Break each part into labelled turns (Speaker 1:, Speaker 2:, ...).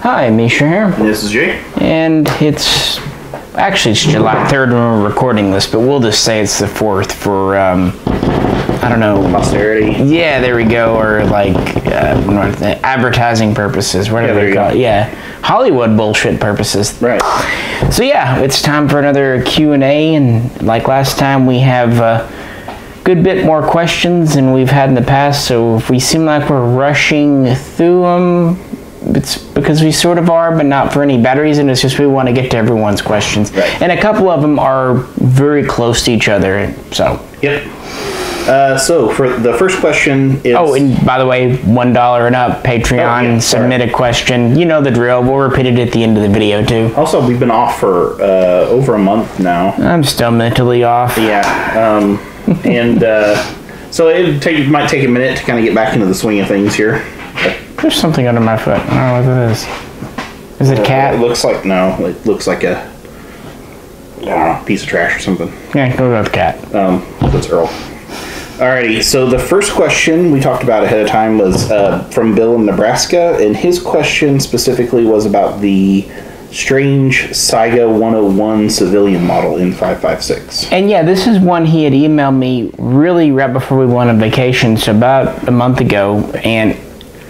Speaker 1: Hi, Misha here.
Speaker 2: And this is Jay.
Speaker 1: And it's July 3rd when we're recording this, but we'll just say it's the 4th for, I don't know.
Speaker 2: Posterity.
Speaker 1: Yeah, there we go. Or like advertising purposes, whatever they call it. Yeah, Hollywood bullshit purposes.
Speaker 2: Right.
Speaker 1: So yeah, it's time for another Q&A, and like last time we have a good bit more questions than we've had in the past, so if we seem like we're rushing through them, it's because we sort of are, but not for any bad reason. It's just we want to get to everyone's questions.
Speaker 2: Right.
Speaker 1: And a couple of them are very close to each other, so.
Speaker 2: Yep. So for the first question is...
Speaker 1: Oh, and by the way, $1 and up, Patreon, submit a question. You know the drill. We'll repeat it at the end of the video, too.
Speaker 2: Also, we've been off for over a month now.
Speaker 1: I'm still mentally off.
Speaker 2: Yeah. So it might take a minute to kind of get back into the swing of things here.
Speaker 1: There's something under my foot. I don't know what it is. Is it a cat?
Speaker 2: It looks like, no, it looks like a, I don't know, piece of trash or something.
Speaker 1: Yeah, go with the cat.
Speaker 2: That's Earl. Alrighty, so the first question we talked about ahead of time was from Bill in Nebraska, and his question specifically was about the strange Saiga AK101 civilian model in 5.56.
Speaker 1: And yeah, this is one he had emailed me really right before we went on vacation, so about a month ago, and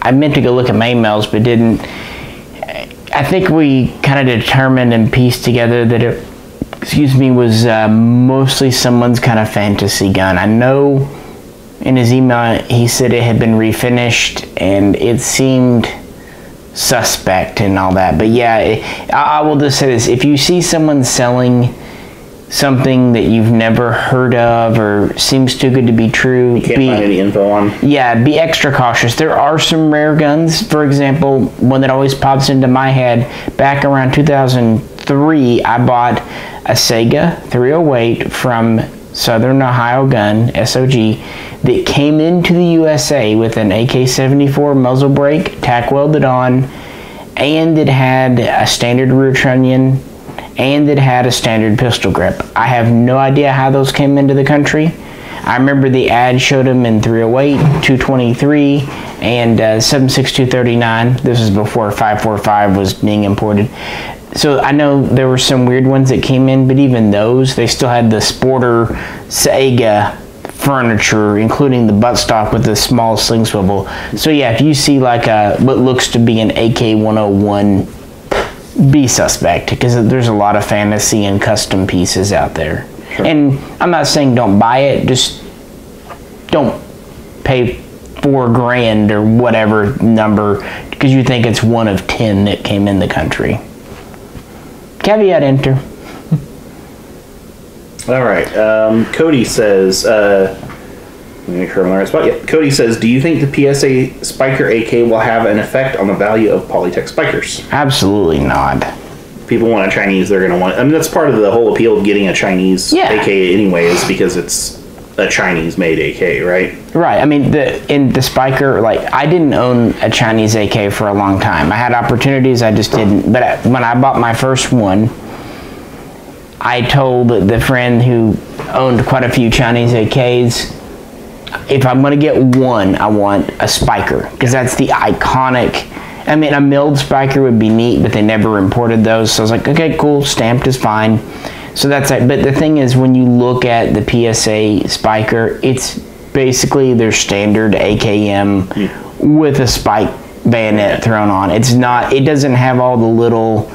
Speaker 1: I meant to go look at my emails, but didn't. I think we kind of determined and pieced together that it, was mostly someone's kind of fantasy gun. I know in his email he said it had been refinished and it seemed suspect and all that. But yeah, I will just say this. If you see someone selling something that you've never heard of or seems too good to be true,
Speaker 2: you can't find any info on.
Speaker 1: Yeah, be extra cautious. There are some rare guns. For example, one that always pops into my head, back around 2003, I bought a Saiga 308 from Southern Ohio Gun, SOG, that came into the USA with an AK-74 muzzle brake, tack welded on, and it had a standard rear trunnion, and it had a standard pistol grip. I have no idea how those came into the country. I remember the ad showed them in 308, 223, and 7.6239. This is before 5.45 was being imported. So I know there were some weird ones that came in, but even those, they still had the Sporter Saiga furniture, including the buttstock with the small sling swivel. So yeah, if you see like what looks to be an AK101, be suspect, because there's a lot of fantasy and custom pieces out there. Sure. And I'm not saying don't buy it, just don't pay $4,000 or whatever number because you think it's one of 10 that came in the country. Caveat enter.
Speaker 2: All right. Cody says, let me make sure I'm on the right spot. Yep. Cody says, do you think the PSA Spiker AK will have an effect on the value of Polytech Spikers?
Speaker 1: Absolutely not.
Speaker 2: People want a Chinese, they're going to want... I mean, that's part of the whole appeal of getting a Chinese AK anyway, is because it's a Chinese-made AK, right? Right.
Speaker 1: I mean, in the Spiker, like, I didn't own a Chinese AK for a long time. I had opportunities, I just didn't. But when I bought my first one, I told the friend who owned quite a few Chinese AKs, if I'm going to get one, I want a Spiker, because that's the iconic... I mean, a milled Spiker would be neat, but they never imported those, so I was like, okay, cool, stamped is fine. So that's it. But the thing is, when you look at the PSA Spiker, it's basically their standard AKM with a spike bayonet thrown on. It's not, it doesn't have all the little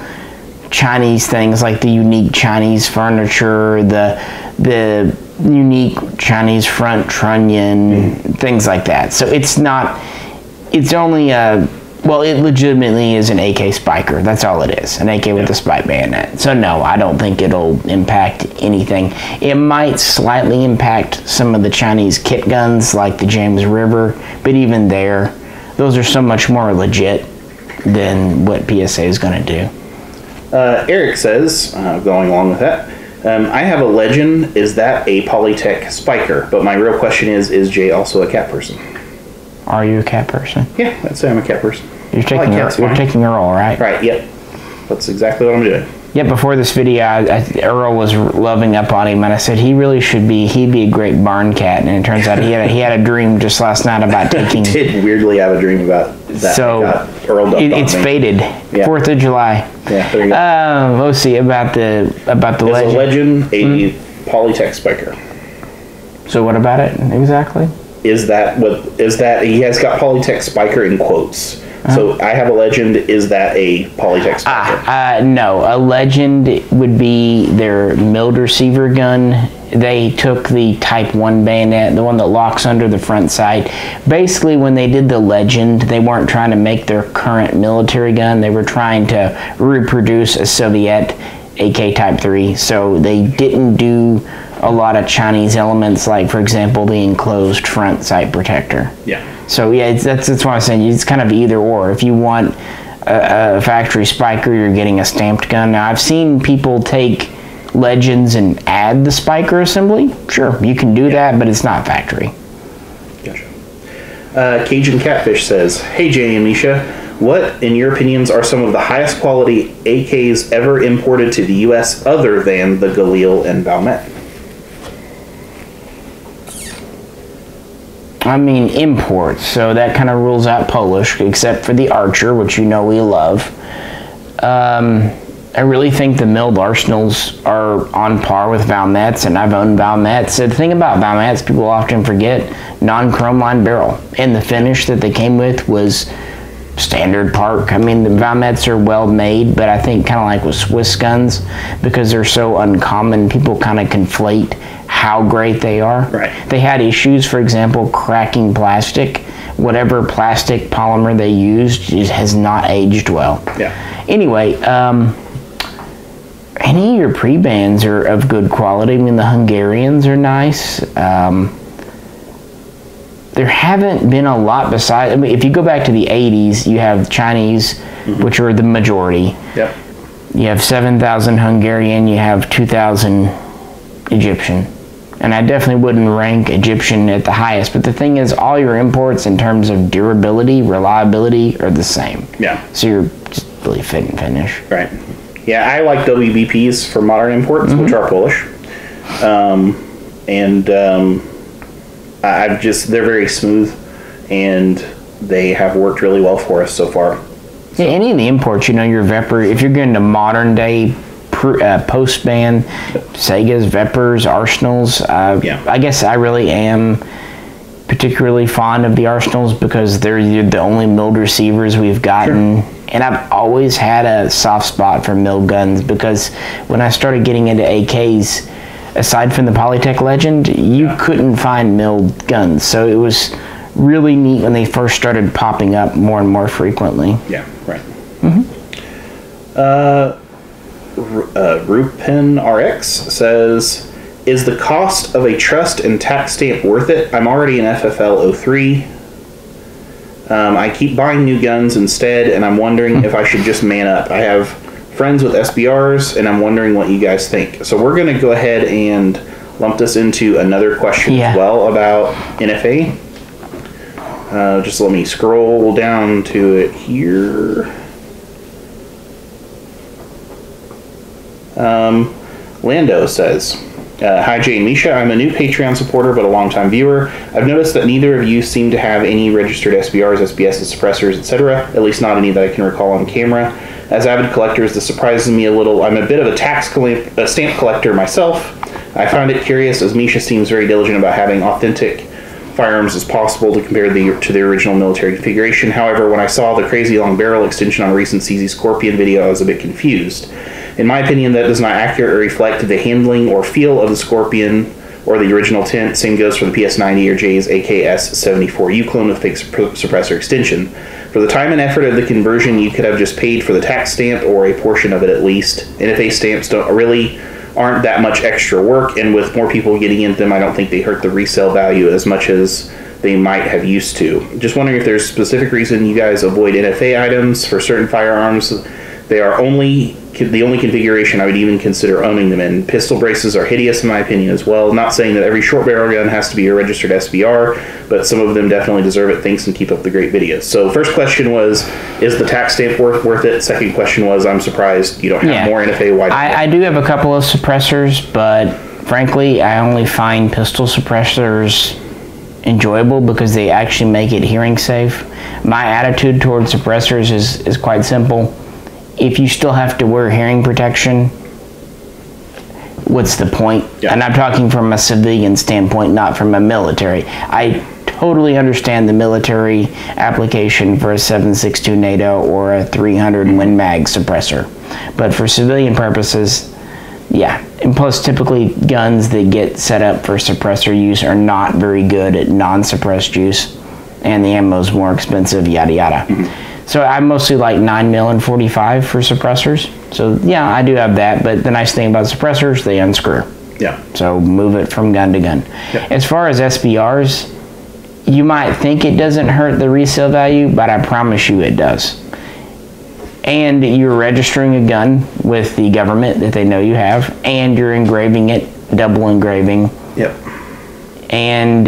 Speaker 1: Chinese things like the unique Chinese furniture, the unique Chinese front trunnion, things like that. So it's not, it's only a, well, it legitimately is an AK Spiker. That's all it is, an AK with a spike bayonet. So no, I don't think it'll impact anything. It might slightly impact some of the Chinese kit guns like the James River, but even there, those are so much more legit than what PSA is going to do.
Speaker 2: Erik says, going along with that, I have a Ledgen. Is that a Polytech Spiker? But my real question is Jay also a cat person?
Speaker 1: Are you a cat person?
Speaker 2: Yeah, I'd say I'm a cat person.
Speaker 1: You're taking a role, right?
Speaker 2: Right, yep. That's exactly what I'm doing.
Speaker 1: Yeah, before this video, Earl was loving up on him, and I said he really should be, he'd be a great barn cat, and it turns out he had a dream just last night about taking...
Speaker 2: I did weirdly have a dream about that.
Speaker 1: So
Speaker 2: Earl dumped on
Speaker 1: It's
Speaker 2: me.
Speaker 1: faded.
Speaker 2: Yeah.
Speaker 1: 4th of July.
Speaker 2: Yeah, there you go.
Speaker 1: Let's see about the
Speaker 2: Is a
Speaker 1: Ledgen.
Speaker 2: Ledgen a Polytech Spiker?
Speaker 1: So what about it exactly?
Speaker 2: Is that he has got Polytech Spiker in quotes. So I have a Legend. Is that a Polytech Spiker?
Speaker 1: No, a Legend would be their milled receiver gun. They took the Type 1 bayonet, the one that locks under the front sight. Basically, when they did the Legend, they weren't trying to make their current military gun. They were trying to reproduce a Soviet AK Type 3. So they didn't do a lot of Chinese elements, like, for example, the enclosed front sight protector.
Speaker 2: Yeah.
Speaker 1: So yeah, that's what I'm saying. It's kind of either or. If you want a factory Spiker, you're getting a stamped gun. Now I've seen people take Legends and add the Spiker assembly. Sure, you can do that, but it's not factory.
Speaker 2: Gotcha. CajunCatfish says, "Hey Jay and Misha, what, in your opinions, are some of the highest quality AKs ever imported to the U.S. other than the Galil and Valmet?"
Speaker 1: I mean, imports, so that kind of rules out Polish, except for the Archer, which you know we love. I really think the milled arsenals are on par with Valmets, and I've owned Valmets. So the thing about Valmets, people often forget, non-chrome line barrel. And the finish that they came with was standard park. I mean, the Valmets are well made, but I think kind of like with Swiss guns, because they're so uncommon, people kind of conflate how great they are.
Speaker 2: Right.
Speaker 1: They had issues, for example, cracking plastic. Whatever plastic polymer they used has not aged well.
Speaker 2: Yeah.
Speaker 1: Anyway, any of your pre-bands are of good quality. I mean, the Hungarians are nice. There haven't been a lot besides, I mean, if you go back to the 80s, you have Chinese, which are the majority.
Speaker 2: Yep.
Speaker 1: You have 7,000 Hungarian, you have 2,000 Egyptian. And I definitely wouldn't rank Egyptian at the highest. But the thing is, all your imports in terms of durability, reliability are the same.
Speaker 2: Yeah.
Speaker 1: So you're just really fit and finish.
Speaker 2: Right. Yeah, I like WBPs for modern imports, which are Polish. They're very smooth, and they have worked really well for us so far.
Speaker 1: Yeah, any of the imports, you know, your Vepr, if you're getting to modern day post-ban, Saigas, Veprs, Arsenals, I guess I really am particularly fond of the Arsenals because they're the only milled receivers we've gotten. Sure. And I've always had a soft spot for milled guns because when I started getting into AKs, aside from the Polytech Legend, you couldn't find milled guns. So it was really neat when they first started popping up more and more frequently.
Speaker 2: Yeah, right. Rupanrx says, "Is the cost of a trust and tax stamp worth it? I'm already an FFL 03. I keep buying new guns instead, and I'm wondering if I should just man up. I have friends with SBRs, and I'm wondering what you guys think." So we're going to go ahead and lump this into another question as well about NFA. Just let me scroll down to it here. Lando says, "Hi Jay and Misha, I'm a new Patreon supporter but a longtime viewer. I've noticed that neither of you seem to have any registered SBRs, SBSs, suppressors, etc. At least not any that I can recall on camera. As avid collectors, this surprises me a little. I'm a bit of a stamp collector myself. I find it curious as Misha seems very diligent about having authentic firearms as possible to compare to the original military configuration. However, when I saw the crazy long barrel extension on a recent CZ Scorpion video, I was a bit confused. In my opinion, that does not accurately reflect the handling or feel of the Scorpion or the original tint. Same goes for the PS90 or Jay's AKS-74U clone with fake suppressor extension. For the time and effort of the conversion, you could have just paid for the tax stamp or a portion of it at least. NFA stamps aren't that much extra work, and with more people getting into them, I don't think they hurt the resale value as much as they might have used to. Just wondering if there's a specific reason you guys avoid NFA items for certain firearms. They are the only configuration I would even consider owning them in. Pistol braces are hideous in my opinion as well. Not saying that every short barrel gun has to be a registered SBR, but some of them definitely deserve it. Thanks and keep up the great videos." So first question was, is the tax stamp worth it? Second question was, I'm surprised you don't have more NFA. Why?
Speaker 1: I do have a couple of suppressors, but frankly, I only find pistol suppressors enjoyable because they actually make it hearing safe. My attitude towards suppressors is quite simple. If you still have to wear hearing protection, what's the point?
Speaker 2: Yeah.
Speaker 1: And I'm talking from a civilian standpoint, not from a military. I totally understand the military application for a 7.62 NATO or a 300 Win Mag suppressor. But for civilian purposes, yeah. And plus, typically guns that get set up for suppressor use are not very good at non-suppressed use, and the ammo's more expensive, yada yada. Mm-hmm. So I mostly like 9mm and 45 for suppressors. So yeah, I do have that, but the nice thing about suppressors, they unscrew.
Speaker 2: Yeah.
Speaker 1: So move it from gun to gun. Yep. As far as SBRs, you might think it doesn't hurt the resale value, but I promise you it does. And you're registering a gun with the government that they know you have, and you're engraving it, double engraving.
Speaker 2: Yep.
Speaker 1: And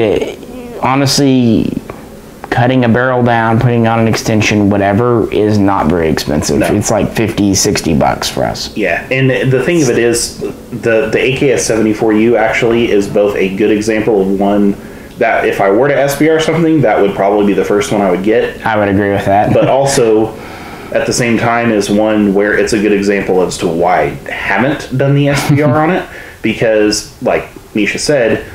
Speaker 1: honestly, cutting a barrel down, putting on an extension, whatever, is not very expensive. No. It's like $50-$60 for us.
Speaker 2: Yeah, and the thing of it is, the AKS-74U actually is both a good example of one that if I were to SBR something, that would probably be the first one I would get.
Speaker 1: I would agree with that.
Speaker 2: But also, at the same time, is one where it's a good example as to why I haven't done the SBR on it. Because, like Misha said,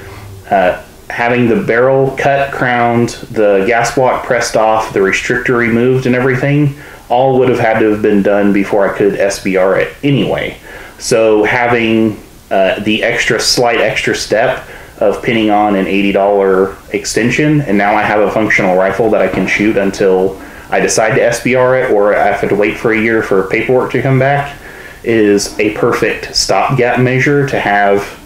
Speaker 2: having the barrel cut, crowned, the gas block pressed off, the restrictor removed and everything, all would have had to have been done before I could SBR it anyway. So having the slight extra step of pinning on an $80 extension, and now I have a functional rifle that I can shoot until I decide to SBR it, or I have to wait for a year for paperwork to come back, is a perfect stopgap measure to have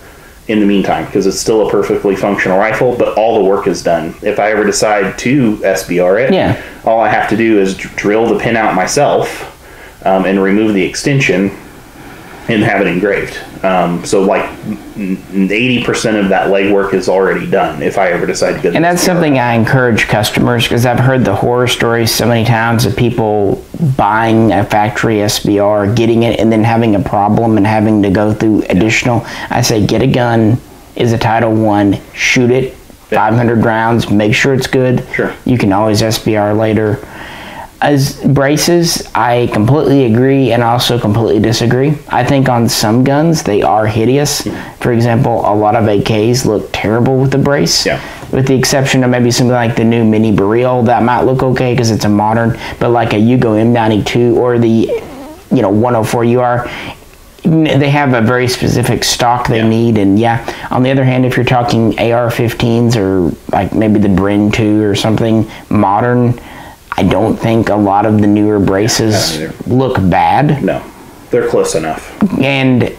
Speaker 2: in the meantime, because it's still a perfectly functional rifle, but all the work is done. If I ever decide to SBR it, all I have to do is drill the pin out myself and remove the extension and have it engraved. So like 80% of that legwork is already done if I ever decide to go.
Speaker 1: And that's something I encourage customers, because I've heard the horror stories so many times of people buying a factory SBR, getting it, and then having a problem and having to go through additional. I say get a gun, is a Title I, shoot it, 500 rounds, make sure it's good.
Speaker 2: Sure. You
Speaker 1: can always SBR later. As braces, I completely agree and also completely disagree. I think on some guns they are hideous. For example, a lot of AKs look terrible with the brace.
Speaker 2: Yeah.
Speaker 1: With the exception of maybe something like the new Mini Baril that might look okay because it's a modern, but like a Yugo M92 or the 104 UR, they have a very specific stock they need. And on the other hand, if you're talking AR-15s or like maybe the Bren 2 or something modern, I don't think a lot of the newer braces look bad.
Speaker 2: No, they're close enough.
Speaker 1: And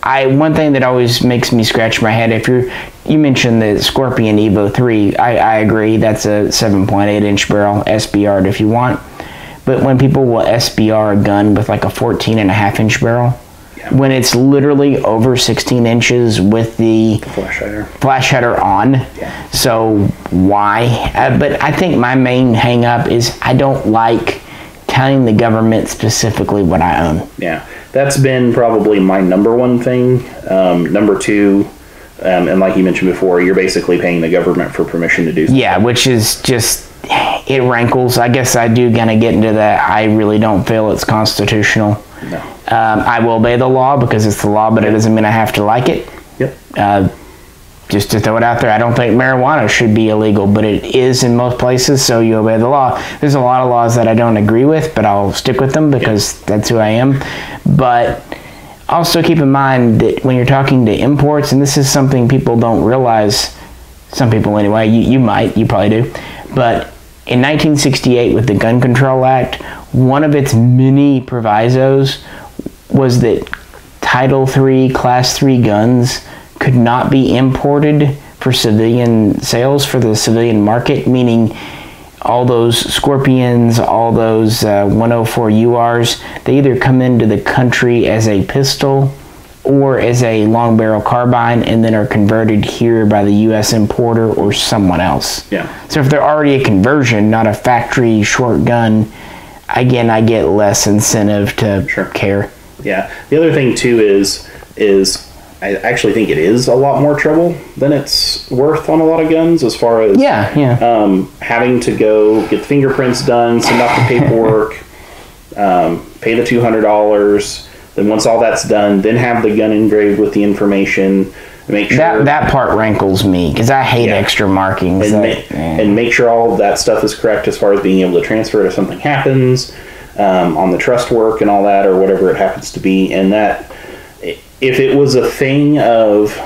Speaker 1: one thing that always makes me scratch my head, if you mentioned the Scorpion Evo 3, I agree, that's a 7.8 inch barrel, SBR'd if you want. But when people will SBR a gun with like a 14.5 inch barrel, when it's literally over 16 inches with the flash hider on. So why? But I think my main hang up is I don't like telling the government specifically what I own.
Speaker 2: Yeah, that's been probably my number one thing. Number two, and like you mentioned before, you're basically paying the government for permission to do something.
Speaker 1: Yeah, which is just, it rankles. I guess I do kind of get into that. I really don't feel it's constitutional.
Speaker 2: No.
Speaker 1: I will obey the law because it's the law, but it doesn't mean I have to like it.
Speaker 2: Yep.
Speaker 1: Just to throw it out there, I don't think marijuana should be illegal, but it is in most places, so you obey the law. There's a lot of laws that I don't agree with, but I'll stick with them because that's who I am. But also keep in mind that when you're talking to imports, and this is something people don't realize, some people anyway, you probably do, but in 1968 with the Gun Control Act, one of its many provisos was that Title III, Class III guns could not be imported for civilian sales for the civilian market, meaning all those Scorpions, all those 104 URs, they either come into the country as a pistol or as a long barrel carbine and then are converted here by the U.S. importer or someone else.
Speaker 2: Yeah.
Speaker 1: So if they're already a conversion, not a factory short gun, again, I get less incentive to care.
Speaker 2: Yeah. The other thing too is I actually think it is a lot more trouble than it's worth on a lot of guns, as far as having to go get the fingerprints done, send off the paperwork, pay the $200. Then once all that's done, then have the gun engraved with the information. Make sure
Speaker 1: that part rankles me because I hate extra markings.
Speaker 2: And make sure all of that stuff is correct as far as being able to transfer it if something happens on the trust work and all that, or whatever it happens to be. And that, if it was a thing of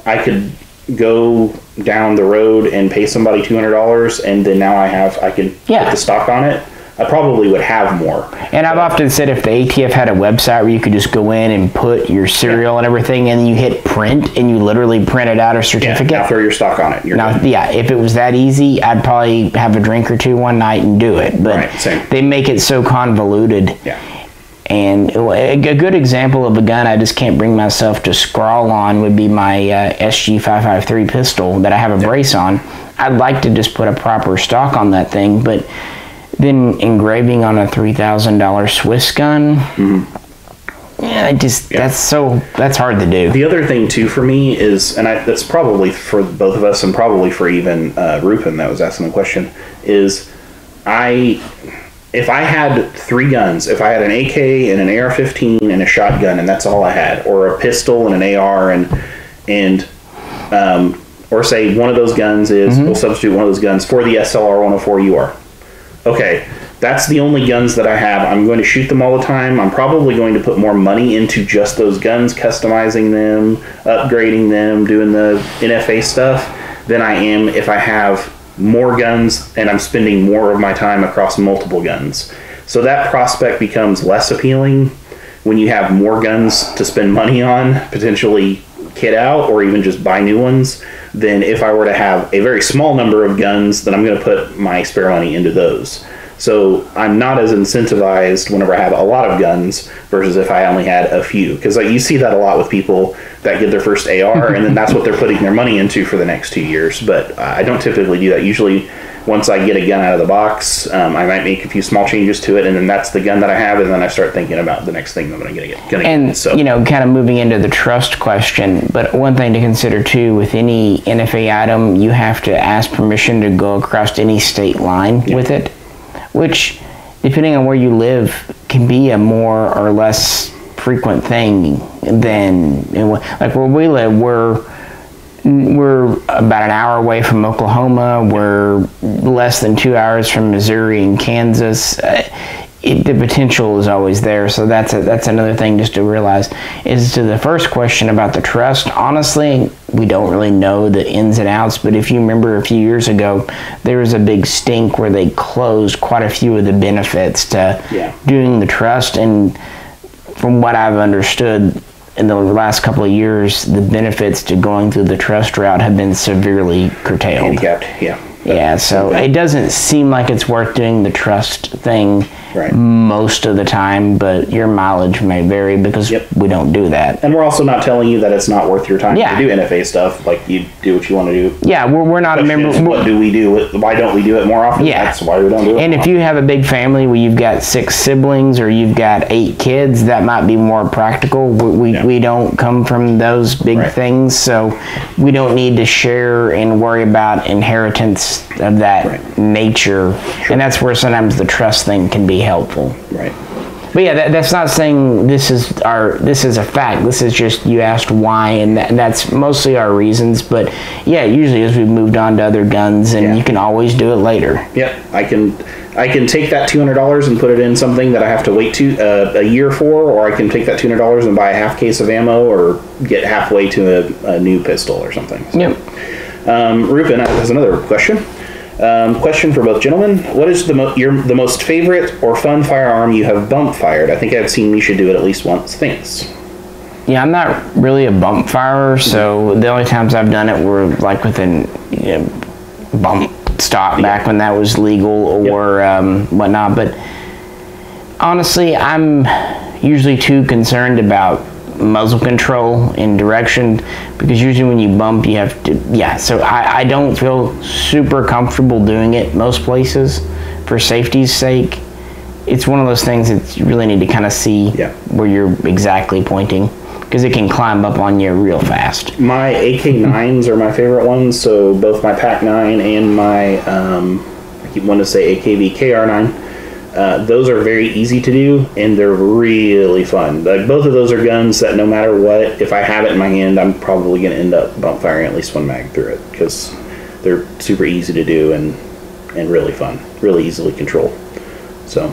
Speaker 2: I could go down the road and pay somebody $200 and then now I can put the stock on it, I probably would have more.
Speaker 1: And I've often said if the ATF had a website where you could just go in and put your serial and everything, and then you hit print and you literally printed out a certificate.
Speaker 2: Now throw your stock on it.
Speaker 1: If it was that easy, I'd probably have a drink or two one night and do it. But they make it so convoluted.
Speaker 2: Yeah.
Speaker 1: And a good example of a gun I just can't bring myself to scrawl on would be my SG553 pistol that I have a brace on. I'd like to just put a proper stock on that thing, but then engraving on a $3,000 Swiss gun, that's hard to do.
Speaker 2: The other thing too for me is, and that's probably for both of us, and probably for even Rupan that was asking the question, is if I had 3 guns, if I had an AK and an AR-15 and a shotgun, and that's all I had, or a pistol and an AR, and or say one of those guns is, we'll substitute one of those guns for the SLR-104 UR. Okay, that's the only guns that I have. I'm going to shoot them all the time. I'm probably going to put more money into just those guns, customizing them, upgrading them, doing the NFA stuff, than I am if I have more guns and I'm spending more of my time across multiple guns. So that prospect becomes less appealing when you have more guns to spend money on, potentially kit out, or even just buy new ones, than if I were to have a very small number of guns, then I'm going to put my spare money into those. So I'm not as incentivized whenever I have a lot of guns versus if I only had a few. Because you see that a lot with people that get their first AR and then that's what they're putting their money into for the next 2 years. But I don't typically do that. Usually once I get a gun out of the box, I might make a few small changes to it, and then that's the gun that I have, and then I start thinking about the next thing I'm going to get.
Speaker 1: And, kind of moving into the trust question, but one thing to consider too, with any NFA item, you have to ask permission to go across any state line with it, which, depending on where you live, can be a more or less frequent thing than, like where we live, we're about an hour away from Oklahoma. We're less than 2 hours from Missouri and Kansas. The potential is always there. So that's another thing just to realize. Is to the first question about the trust, honestly, we don't really know the ins and outs. But if you remember a few years ago, there was a big stink where they closed quite a few of the benefits to doing the trust. And from what I've understood, in the last couple of years, the benefits to going through the trust route have been severely curtailed. Handicapped, so it doesn't seem like it's worth doing the trust thing most of the time, but your mileage may vary because we don't do that.
Speaker 2: And we're also not telling you that it's not worth your time to do NFA stuff. Like, you do what you want to do.
Speaker 1: Yeah, we're not a member.
Speaker 2: What do we do? Why don't we do it more often?
Speaker 1: Yeah.
Speaker 2: That's why we don't do it.
Speaker 1: And if you have a big family where you've got 6 siblings or you've got 8 kids, that might be more practical. We don't come from those big things, so we don't need to share and worry about inheritance of that nature. And that's where sometimes the trust thing can be helpful. But yeah, that's not saying this is a fact. This is just, you asked why, and that's mostly our reasons. But yeah, usually as we've moved on to other guns, and you can always do it later.
Speaker 2: Yep, I can take that $200 and put it in something that I have to wait a year for, or I can take that $200 and buy a half case of ammo, or get halfway to a new pistol or something. So.
Speaker 1: Yep.
Speaker 2: Rupan has another question. Question for both gentlemen. What is the most favorite or fun firearm you have bump fired? I think I've seen Misha do it at least once. Thanks.
Speaker 1: Yeah, I'm not really a bump firer, so the only times I've done it were like with an bump stock back when that was legal or whatnot. But honestly, I'm usually too concerned about muzzle control and direction, because usually when you bump you have to so I don't feel super comfortable doing it most places for safety's sake. It's one of those things that you really need to kind of see where you're exactly pointing, because it can climb up on you real fast.
Speaker 2: My AK9s are my favorite ones, so both my PAC-9 and my, I keep wanting to say AKV KR9, those are very easy to do, and they're really fun. Like, both of those are guns that no matter what, if I have it in my hand, I'm probably going to end up bump firing at least one mag through it, because they're super easy to do and really fun, really easily controlled. So,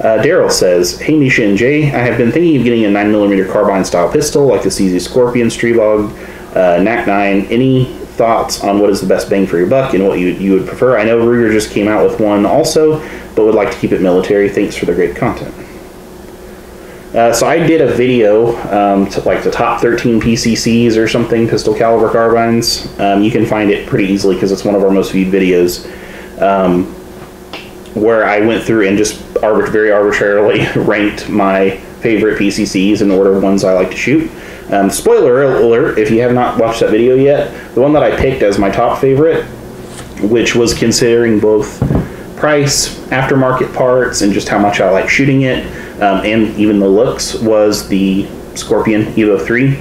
Speaker 2: Darrell says, "Hey Misha and Jay, I have been thinking of getting a 9mm carbine style pistol like the CZ Scorpion, Strelog, NAC9. Any thoughts on what is the best bang for your buck and what you would prefer? I know Ruger just came out with one also, but would like to keep it military. Thanks for the great content." So I did a video, like the top 13 PCCs or something, pistol caliber carbines. You can find it pretty easily because it's one of our most viewed videos, where I went through and just very arbitrarily ranked my favorite PCCs in order of ones I like to shoot. Spoiler alert, if you have not watched that video yet, the one that I picked as my top favorite, which was considering both price, aftermarket parts, and just how much I like shooting it, and even the looks, was the Scorpion Evo 3.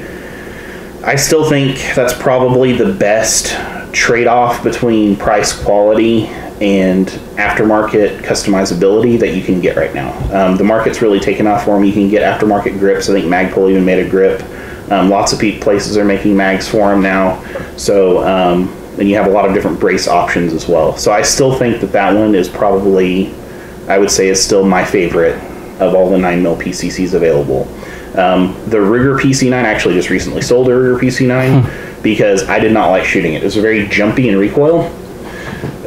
Speaker 2: I still think that's probably the best trade-off between price quality and aftermarket customizability that you can get right now. The market's really taken off for them. You can get aftermarket grips. I think Magpul even made a grip. Lots of places are making mags for them now. So, and you have a lot of different brace options as well. So I still think that one is probably, I would say, is still my favorite of all the 9mm PCCs available. The Ruger PC9, I actually just recently sold a Ruger PC9 because I did not like shooting it. It was very jumpy in recoil,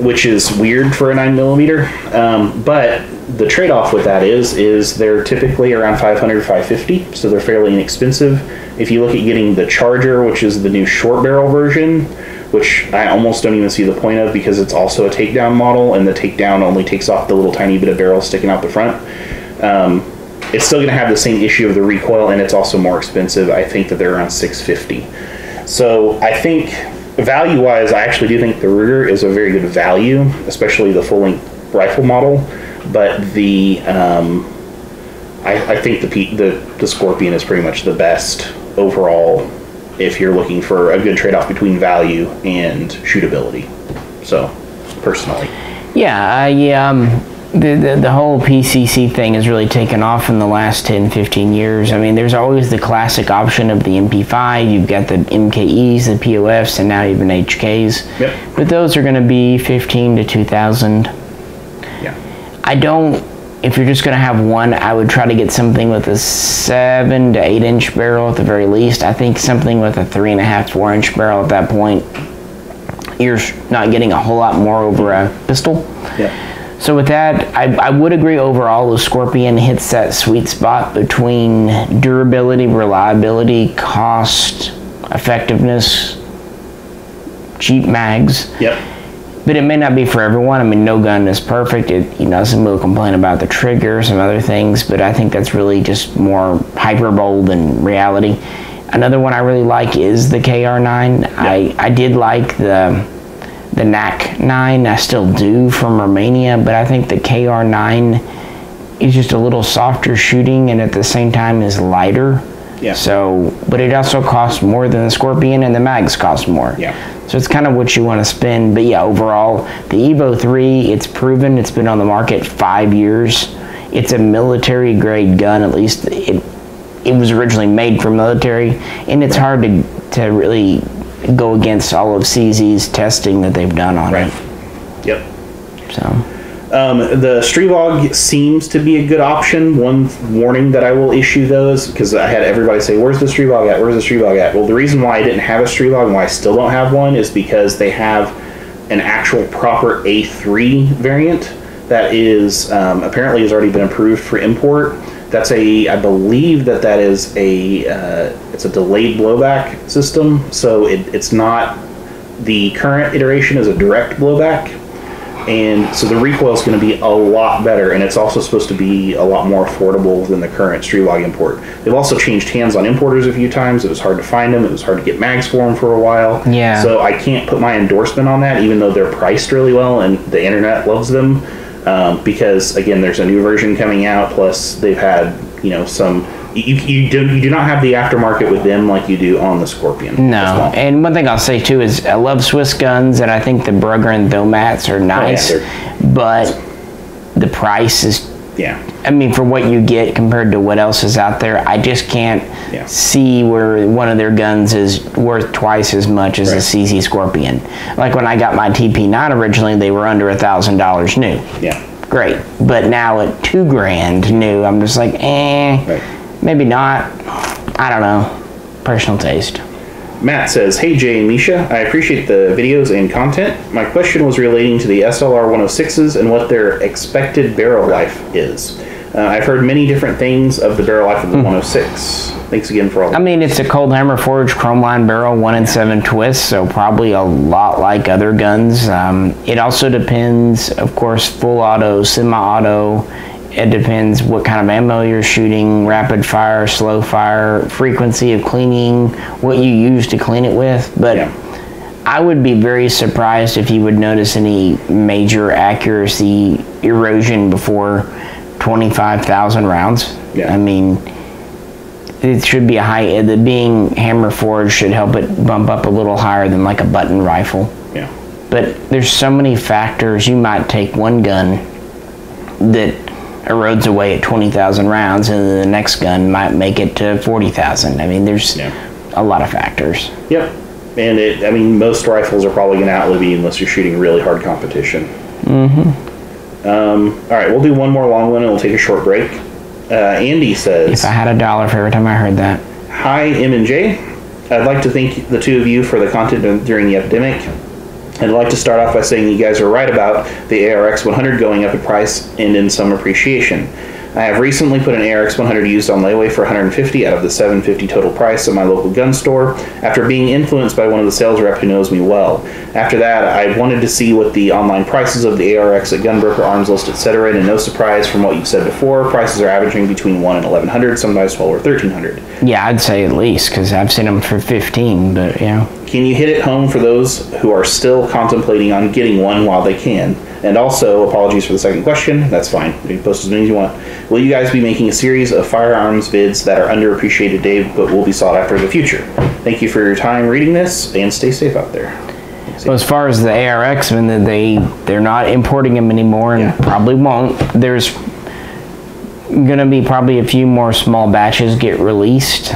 Speaker 2: which is weird for a 9mm. But the trade-off with that is they're typically around $500, $550, so they're fairly inexpensive. If you look at getting the Charger, which is the new short barrel version, which I almost don't even see the point of because it's also a takedown model, and the takedown only takes off the little tiny bit of barrel sticking out the front. It's still going to have the same issue of the recoil, and it's also more expensive. I think that they're around $650. So I think value-wise, I actually do think the Ruger is a very good value, especially the full-length rifle model. But I think the Scorpion is pretty much the best overall if you're looking for a good trade-off between value and shootability. So, personally.
Speaker 1: Yeah, the whole PCC thing has really taken off in the last 10, 15 years. I mean, there's always the classic option of the MP5. You've got the MKEs, the POFs, and now even HKs.
Speaker 2: Yep.
Speaker 1: But those are going to be 15 to 2,000.
Speaker 2: Yeah.
Speaker 1: If you're just going to have one, I would try to get something with a 7 to 8 inch barrel at the very least. I think something with a 3.5 to 4 inch barrel at that point, you're not getting a whole lot more over a pistol.
Speaker 2: Yeah.
Speaker 1: So with that, I would agree overall the Scorpion hits that sweet spot between durability, reliability, cost, effectiveness, cheap mags.
Speaker 2: Yep.
Speaker 1: But it may not be for everyone. I mean, no gun is perfect. Some will complain about the trigger, some other things, but I think that's really just more hyperbole than reality. Another one I really like is the KR9. Yep. I did like the NAC9, I still do, from Romania, but I think the KR9 is just a little softer shooting and at the same time is lighter.
Speaker 2: Yeah.
Speaker 1: So, but it also costs more than the Scorpion and the mags cost more.
Speaker 2: Yeah.
Speaker 1: So it's kind of what you want to spend. But yeah, overall, the Evo 3, it's proven, it's been on the market 5 years. It's a military grade gun, at least it was originally made for military, and it's hard to really go against all of CZ's testing that they've done on it.
Speaker 2: Yep.
Speaker 1: So
Speaker 2: the Strelog seems to be a good option. One warning that I will issue though is because I had everybody say, "Where's the Strelog at? Where's the Strelog at?" Well, the reason why I didn't have a Strelog and why I still don't have one is because they have an actual proper A3 variant that is apparently has already been approved for import. That's I believe that is it's a delayed blowback system, so it's not, the current iteration is a direct blowback, and so the recoil is going to be a lot better, and it's also supposed to be a lot more affordable than the current Strelog import. They've also changed hands on importers a few times. It was hard to find them. It was hard to get mags for them for a while.
Speaker 1: Yeah.
Speaker 2: So I can't put my endorsement on that, even though they're priced really well and the internet loves them. Because again, there's a new version coming out, plus they've had some You do not have the aftermarket with them like you do on the Scorpion.
Speaker 1: No, and one thing I'll say too is I love Swiss guns, and I think the Brugger and Thomats are nice, but the price is, I mean, for what you get compared to what else is out there, I just can't see where one of their guns is worth twice as much as a CZ Scorpion. Like when I got my TP9 originally, they were under $1,000 new.
Speaker 2: Yeah.
Speaker 1: Great, but now at $2,000 new, I'm just like, maybe not. I don't know. Personal taste.
Speaker 2: Matt says, "Hey Jay and Misha, I appreciate the videos and content. My question was relating to the SLR 106s and what their expected barrel life is. I've heard many different things of the barrel life of the 106. Thanks again for all."
Speaker 1: I mean, it's a cold hammer forged chrome line barrel, 1 in 7 twists, so probably a lot like other guns. It also depends, of course, full auto, semi-auto. It depends what kind of ammo you're shooting, rapid fire, slow fire, frequency of cleaning, what you use to clean it with. But I would be very surprised if you would notice any major accuracy erosion before 25,000 rounds. I mean, it should be a high, the being hammer forged should help it bump up a little higher than like a button rifle. But there's so many factors. You might take one gun that erodes away at 20,000 rounds, and then the next gun might make it to 40,000. I mean, there's a lot of factors.
Speaker 2: And I mean, most rifles are probably going to outlive you unless you're shooting really hard competition. All right, we'll do one more long one and we'll take a short break. Andy says,
Speaker 1: if I had $1 for every time I heard that.
Speaker 2: "Hi, M and J. I'd like to thank the two of you for the content during the epidemic. I'd like to start off by saying you guys are right about the ARX 100 going up in price and in some appreciation. I have recently put an ARX 100 used on layaway for $150 out of the $750 total price at my local gun store after being influenced by one of the sales rep who knows me well. After that, I wanted to see what the online prices of the ARX at Gunbroker, Arms List, etc. And no surprise from what you've said before, prices are averaging between $1 and $1,100, sometimes $1,200 or $1,300.
Speaker 1: Yeah, I'd say at least, because I've seen them for 15, but
Speaker 2: Can you hit it home for those who are still contemplating on getting one while they can? And also, apologies for the second question, that's fine. You can post as many as you want. Will you guys be making a series of firearms vids that are underappreciated, Dave, but will be sought after in the future? Thank you for your time reading this, and stay safe out there."
Speaker 1: Well, as far as the ARX, I mean, they're not importing them anymore, and probably won't. There's going to be probably a few more small batches get released.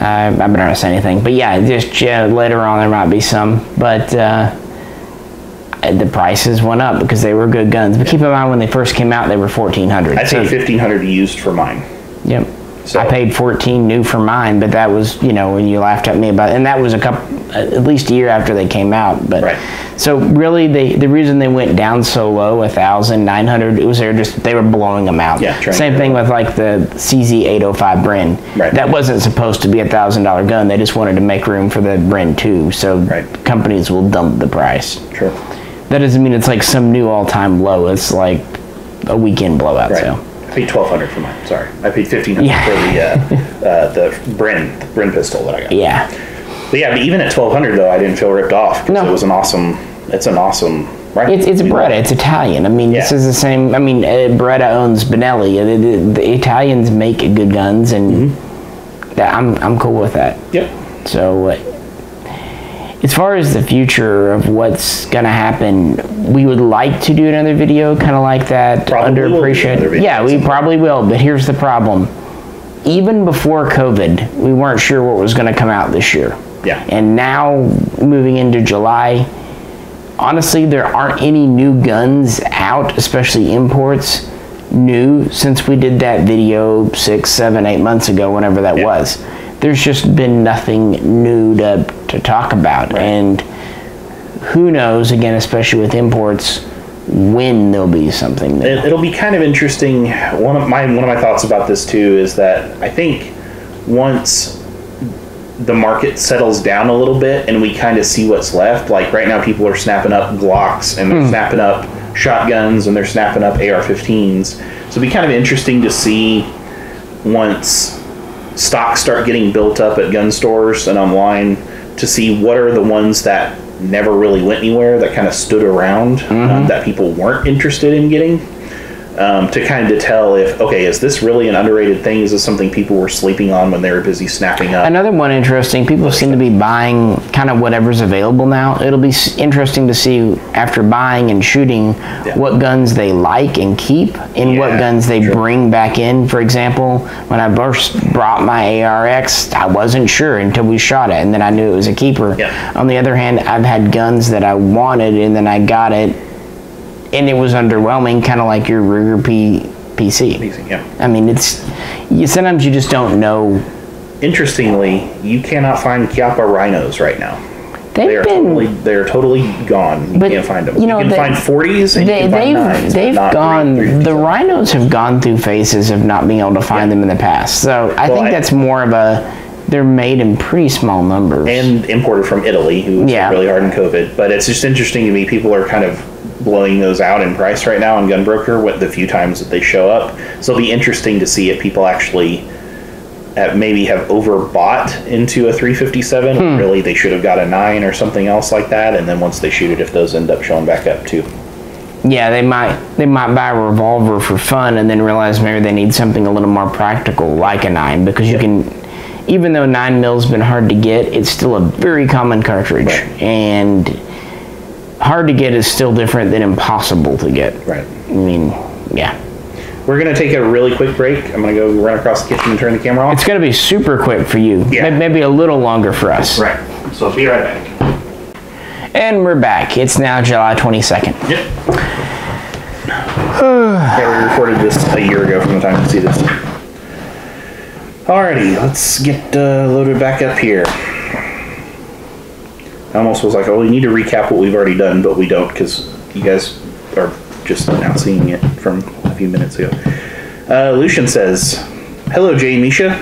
Speaker 1: I better not say anything, but just later on there might be some, but the prices went up because they were good guns. But keep in mind, when they first came out, they were $1,400.
Speaker 2: I paid $1,500 used for mine. So.
Speaker 1: I paid $14 new for mine, but that was, when you laughed at me about it, and that was at least a year after they came out. But so really, the reason they went down so low, 1,900, it was they were blowing them out. Same thing with like the CZ 805 Bren. That wasn't supposed to be $1,000 gun. They just wanted to make room for the Bren 2. So companies will dump the price. That doesn't mean it's like some new all-time low. It's like a weekend blowout sale.
Speaker 2: I paid $1,200 for mine. Sorry, I paid $1,500 for the Bren pistol that I got. But even at $1,200 though, I didn't feel ripped off because it was an awesome. It's an awesome rifle.
Speaker 1: It's Beretta. It's Italian. I mean, this is the same. I mean, Beretta owns Benelli. The Italians make good guns, and I'm cool with that. So. As far as the future of what's going to happen, we would like to do another video kind of like that. Underappreciated. Yeah, we probably will, but here's the problem. Even before COVID, we weren't sure what was going to come out this year. And now, moving into July, honestly, there aren't any new guns out, especially imports, new since we did that video 6, 7, 8 months ago, whenever that was. There's just been nothing new to talk about, and who knows, again, especially with imports, when there'll be something new.
Speaker 2: It'll be kind of interesting. One of my thoughts about this too is that I think once the market settles down a little bit and we kind of see what's left, like right now people are snapping up Glocks and they're snapping up shotguns and they're snapping up AR-15s. So it'll be kind of interesting to see once stocks start getting built up at gun stores and online, to see what are the ones that never really went anywhere, that kind of stood around, that people weren't interested in getting. to kind of tell if, okay, is this really an underrated thing? Is this something people were sleeping on when they were busy snapping up?
Speaker 1: Another one interesting, people seem to be buying kind of whatever's available now. It'll be interesting to see after buying and shooting what guns they like and keep and what guns they bring back in. For example, when I first brought my ARX, I wasn't sure until we shot it, and then I knew it was a keeper. On the other hand, I've had guns that I wanted and then I got it and it was underwhelming, kind of like your Ruger PC. I mean, sometimes you just don't know.
Speaker 2: Interestingly, you cannot find Chiappa rhinos right now. They're totally gone. You can't find them. You can find 40s and you can find 9s.
Speaker 1: They've gone. The rhinos have gone through phases of not being able to find them in the past. So I think that's more of they're made in pretty small numbers
Speaker 2: and imported from Italy, who was really hard in COVID. But it's just interesting to me. People are kind of blowing those out in price right now on Gunbroker with the few times that they show up. So it'll be interesting to see if people actually maybe have overbought into a 357. Really, they should have got a 9 or something else like that. And then once they shoot it, if those end up showing back up too.
Speaker 1: Yeah, they might buy a revolver for fun and then realize maybe they need something a little more practical like a 9, because you can, even though 9mm has been hard to get, it's still a very common cartridge. And hard to get is still different than impossible to get. I mean,
Speaker 2: We're going to take a really quick break. I'm going to go run across the kitchen and turn the camera off.
Speaker 1: It's going to be super quick for you. Maybe a little longer for us.
Speaker 2: So I'll be right back.
Speaker 1: And we're back. It's now July 22nd.
Speaker 2: We recorded this a year ago from the time you see this. Alrighty, let's get loaded back up here. I almost was like, oh, we need to recap what we've already done, but we don't, because you guys are just now seeing it from a few minutes ago. Lucien says, hello, Jay and Misha.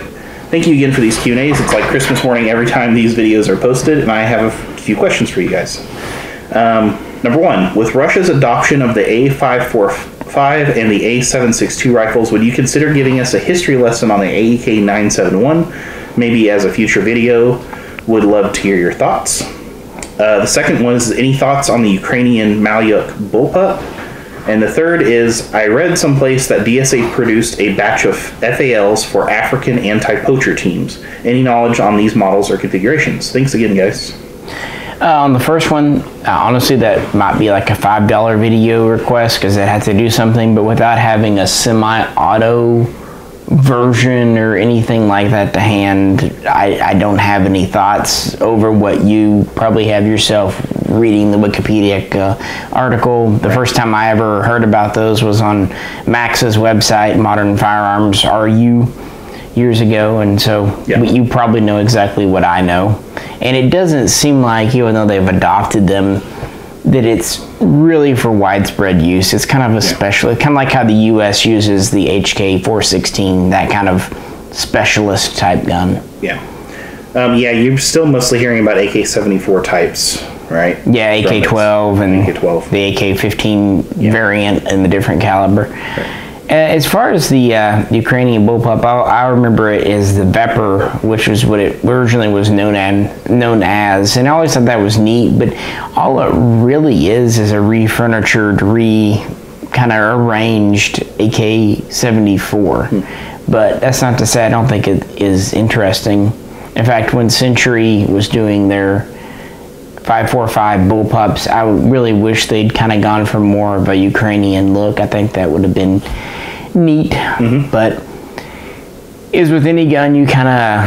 Speaker 2: Thank you again for these Q&As. It's like Christmas morning every time these videos are posted, and I have a few questions for you guys. Number one, with Russia's adoption of the A545 and the A762 rifles, would you consider giving us a history lesson on the AK971, maybe as a future video? Would love to hear your thoughts. The second one is, any thoughts on the Ukrainian Malyuk bullpup? And the third is, I read someplace that DSA produced a batch of FALs for African anti-poacher teams. Any knowledge on these models or configurations? Thanks again, guys.
Speaker 1: On the first one, honestly, that might be like a $5 video request, because it had to do something, but without having a semi-auto version or anything like that to hand, I don't have any thoughts over what you probably have yourself reading the Wikipedia article. The first time I ever heard about those was on Max's website, Modern Firearms RU, years ago, and so you probably know exactly what I know. And it doesn't seem like, even though they've adopted them, that it's really for widespread use. It's kind of a special, kind of like how the U.S. uses the HK416, that kind of specialist type gun. You're
Speaker 2: still mostly hearing about AK-74 types, right?
Speaker 1: Yeah, AK-12 and AK-12. The AK-15 variant and the different caliber. As far as the Ukrainian bullpup, I remember it as the Vepr, which was what it originally was known as, and I always thought that was neat, but all it really is a refurnitured, kind of arranged AK-74. But that's not to say I don't think it is interesting. In fact, when Century was doing their 545 bullpups, I really wish they'd kind of gone for more of a Ukrainian look. I think that would have been neat, but as with any gun, you kind of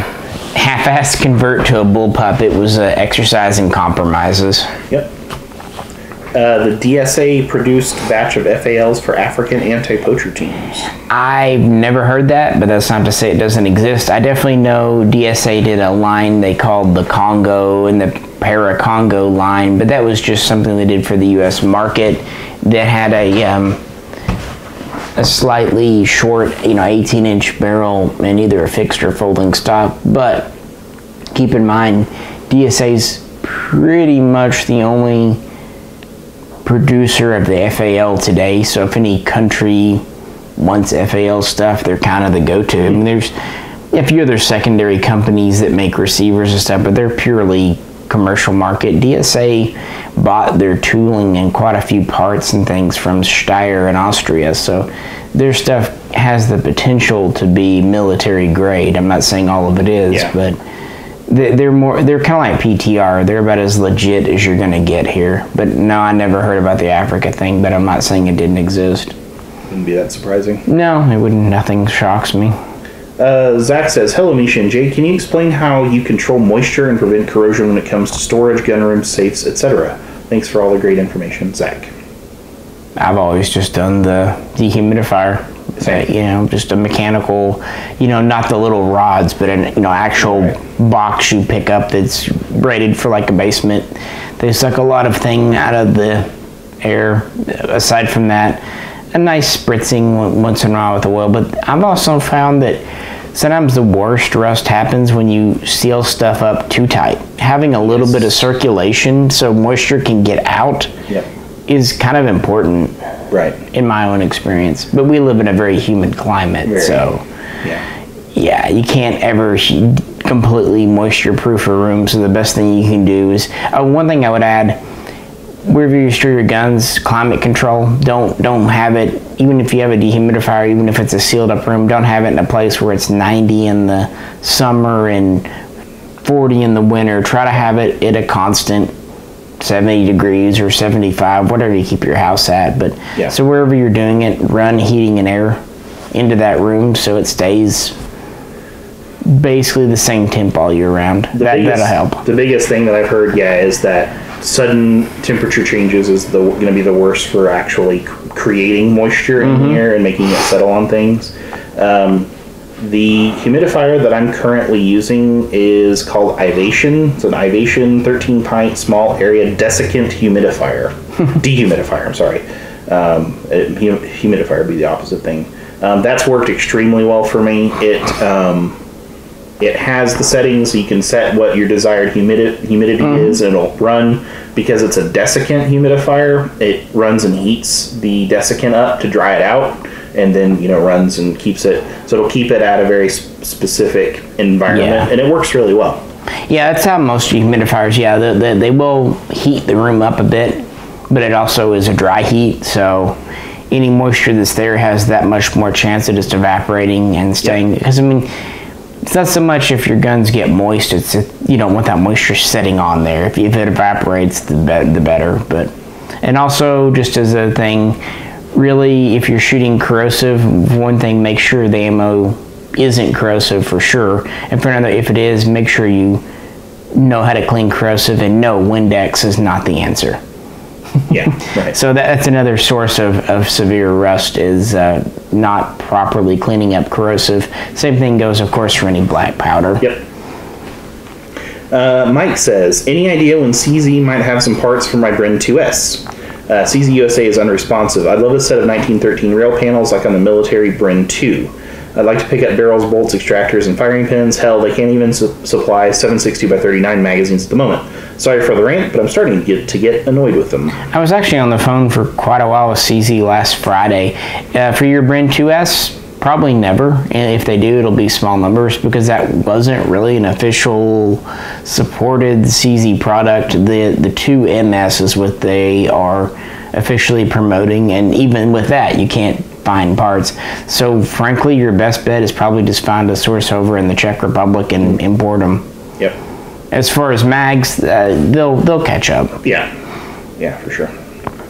Speaker 1: half-ass convert to a bullpup. It was an exercise in compromises.
Speaker 2: The DSA produced batch of FALs for African anti-poacher teams.
Speaker 1: I've never heard that, but that's not to say it doesn't exist. I definitely know DSA did a line they called the Congo and the Para-Congo line, but that was just something they did for the U.S. market that had a slightly short, 18-inch barrel and either a fixed or folding stock. But keep in mind, DSA's pretty much the only producer of the FAL today, so if any country wants FAL stuff, they're kind of the go-to. I mean, there's a few other secondary companies that make receivers and stuff, but they're purely commercial market. DSA bought their tooling and quite a few parts and things from Steyr in Austria, so their stuff has the potential to be military grade. I'm not saying all of it is, but they're kind of like PTR. They're about as legit as you're going to get here. But no, I never heard about the Africa thing, but I'm not saying it didn't exist.
Speaker 2: Wouldn't be that surprising.
Speaker 1: No, it wouldn't. Nothing shocks me.
Speaker 2: Zach says, hello, Misha and Jay. Can you explain how you control moisture and prevent corrosion when it comes to storage, gun rooms, safes, etc.? Thanks for all the great information, Zach.
Speaker 1: I've always just done the dehumidifier. Just a mechanical, not the little rods, but an actual box you pick up that's rated for like a basement. They suck a lot of thing out of the air. Aside from that, a nice spritzing once in a while with oil. But I've also found that sometimes the worst rust happens when you seal stuff up too tight. Having a little bit of circulation so moisture can get out is kind of important, in my own experience. But we live in a very humid climate, so you can't ever completely moisture-proof a room. So the best thing you can do is one thing I would add: wherever you store your guns, climate control. Don't have it, even if you have a dehumidifier, even if it's a sealed up room, don't have it in a place where it's 90 in the summer and 40 in the winter. Try to have it at a constant 70 degrees or 75, whatever you keep your house at. But so wherever you're doing it, run heating and air into that room so it stays basically the same temp all year round. That'll help.
Speaker 2: The biggest thing that I've heard, is that sudden temperature changes is going to be the worst for actually creating moisture in here and making it settle on things. The humidifier that I'm currently using is called Ivation. It's an Ivation 13-pint small area desiccant humidifier. Dehumidifier, I'm sorry. Humidifier would be the opposite thing. That's worked extremely well for me. It has the settings, so you can set what your desired humidity is, and it'll run. Because it's a desiccant humidifier, it runs and heats the desiccant up to dry it out, and then runs and keeps it. So it'll keep it at a very specific environment, and it works really well.
Speaker 1: Yeah, that's how most humidifiers. They will heat the room up a bit, but it also is a dry heat, so any moisture that's there has that much more chance of just evaporating and staying. Because it's not so much if your guns get moist, it's you don't want that moisture sitting on there. If it evaporates, the better. And also, just as a thing, really, if you're shooting corrosive, one thing, make sure the ammo isn't corrosive for sure. And for another, if it is, make sure you know how to clean corrosive, and no, Windex is not the answer. So that's another source of severe rust, is not properly cleaning up corrosive. Same thing goes, of course, for any black powder.
Speaker 2: Mike says, any idea when CZ might have some parts for my Bren 2S? CZ USA is unresponsive. I'd love a set of 1913 rail panels like on the military Bren 2. I'd like to pick up barrels, bolts, extractors, and firing pins. Hell, they can't even supply 7.62x39 magazines at the moment. Sorry for the rant, but I'm starting to get annoyed with them.
Speaker 1: I was actually on the phone for quite a while with CZ last Friday. For your Bren 2S, probably never. And if they do, it'll be small numbers, because that wasn't really an official supported CZ product. The 2MS is what they are officially promoting, and even with that, you can't find parts. So frankly, your best bet is probably just find a source over in the Czech Republic and import them. As far as mags, they'll catch up.
Speaker 2: Yeah, for sure.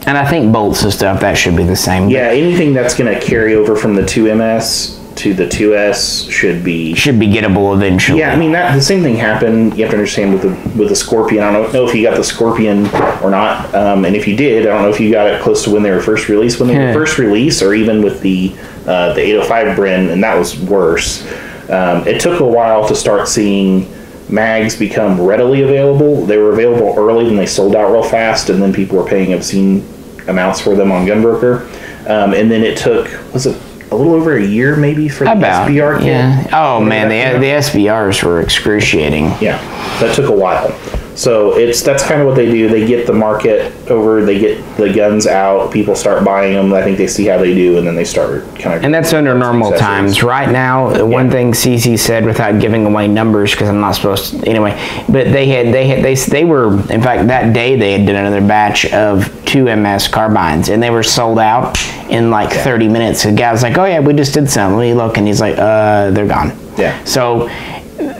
Speaker 1: And I think bolts and stuff, that should be the same.
Speaker 2: Anything that's going to carry over from the 2MS to the 2S should be
Speaker 1: gettable eventually.
Speaker 2: The same thing happened. You have to understand with the Scorpion. I don't know if you got the Scorpion or not, and if you did, I don't know if you got it close to when they were first released. When they were first released, or even with the 805 Bren, and that was worse. It took a while to start seeing mags become readily available. They were available early, and they sold out real fast, and then people were paying obscene amounts for them on Gunbroker. And then it took, was it a little over a year maybe for the SBR kit?
Speaker 1: Oh man, the SBRs were excruciating.
Speaker 2: That took a while. So that's kind of what they do. They get the market over, they get the guns out, people start buying them. I think they see how they do, and then they start kind of.
Speaker 1: And that's under normal times. Right now, one thing CC said, without giving away numbers, because I'm not supposed to anyway, but they were, in fact, that day they had done another batch of 2MS carbines, and they were sold out in like 30 minutes. The guy was like, "Oh yeah, we just did some. Let me look," and he's like, "They're gone."
Speaker 2: Yeah.
Speaker 1: So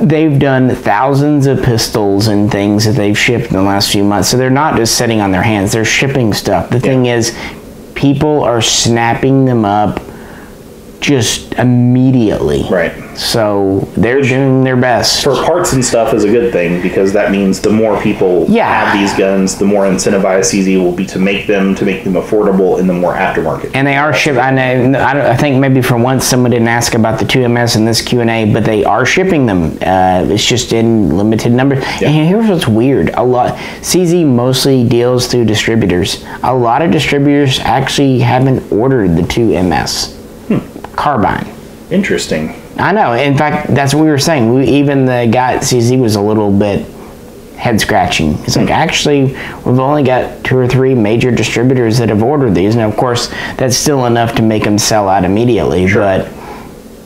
Speaker 1: they've done thousands of pistols and things that they've shipped in the last few months. So they're not just sitting on their hands. They're shipping stuff. The thing is, people are snapping them up just immediately.
Speaker 2: Right.
Speaker 1: So they're doing their best.
Speaker 2: For parts and stuff is a good thing, because that means the more people have these guns, the more incentivized CZ will be to make them affordable in the more aftermarket.
Speaker 1: And they are shipping. I think maybe for once someone didn't ask about the 2MS in this Q&A, but they are shipping them. It's just in limited numbers. Yeah. And here's what's weird. CZ mostly deals through distributors. A lot of distributors actually haven't ordered the 2MS carbine.
Speaker 2: Interesting.
Speaker 1: I know. In fact, that's what we were saying. Even the guy at CZ was a little bit head scratching. It's like, actually, we've only got 2 or 3 major distributors that have ordered these. And of course, that's still enough to make them sell out immediately. Sure. But,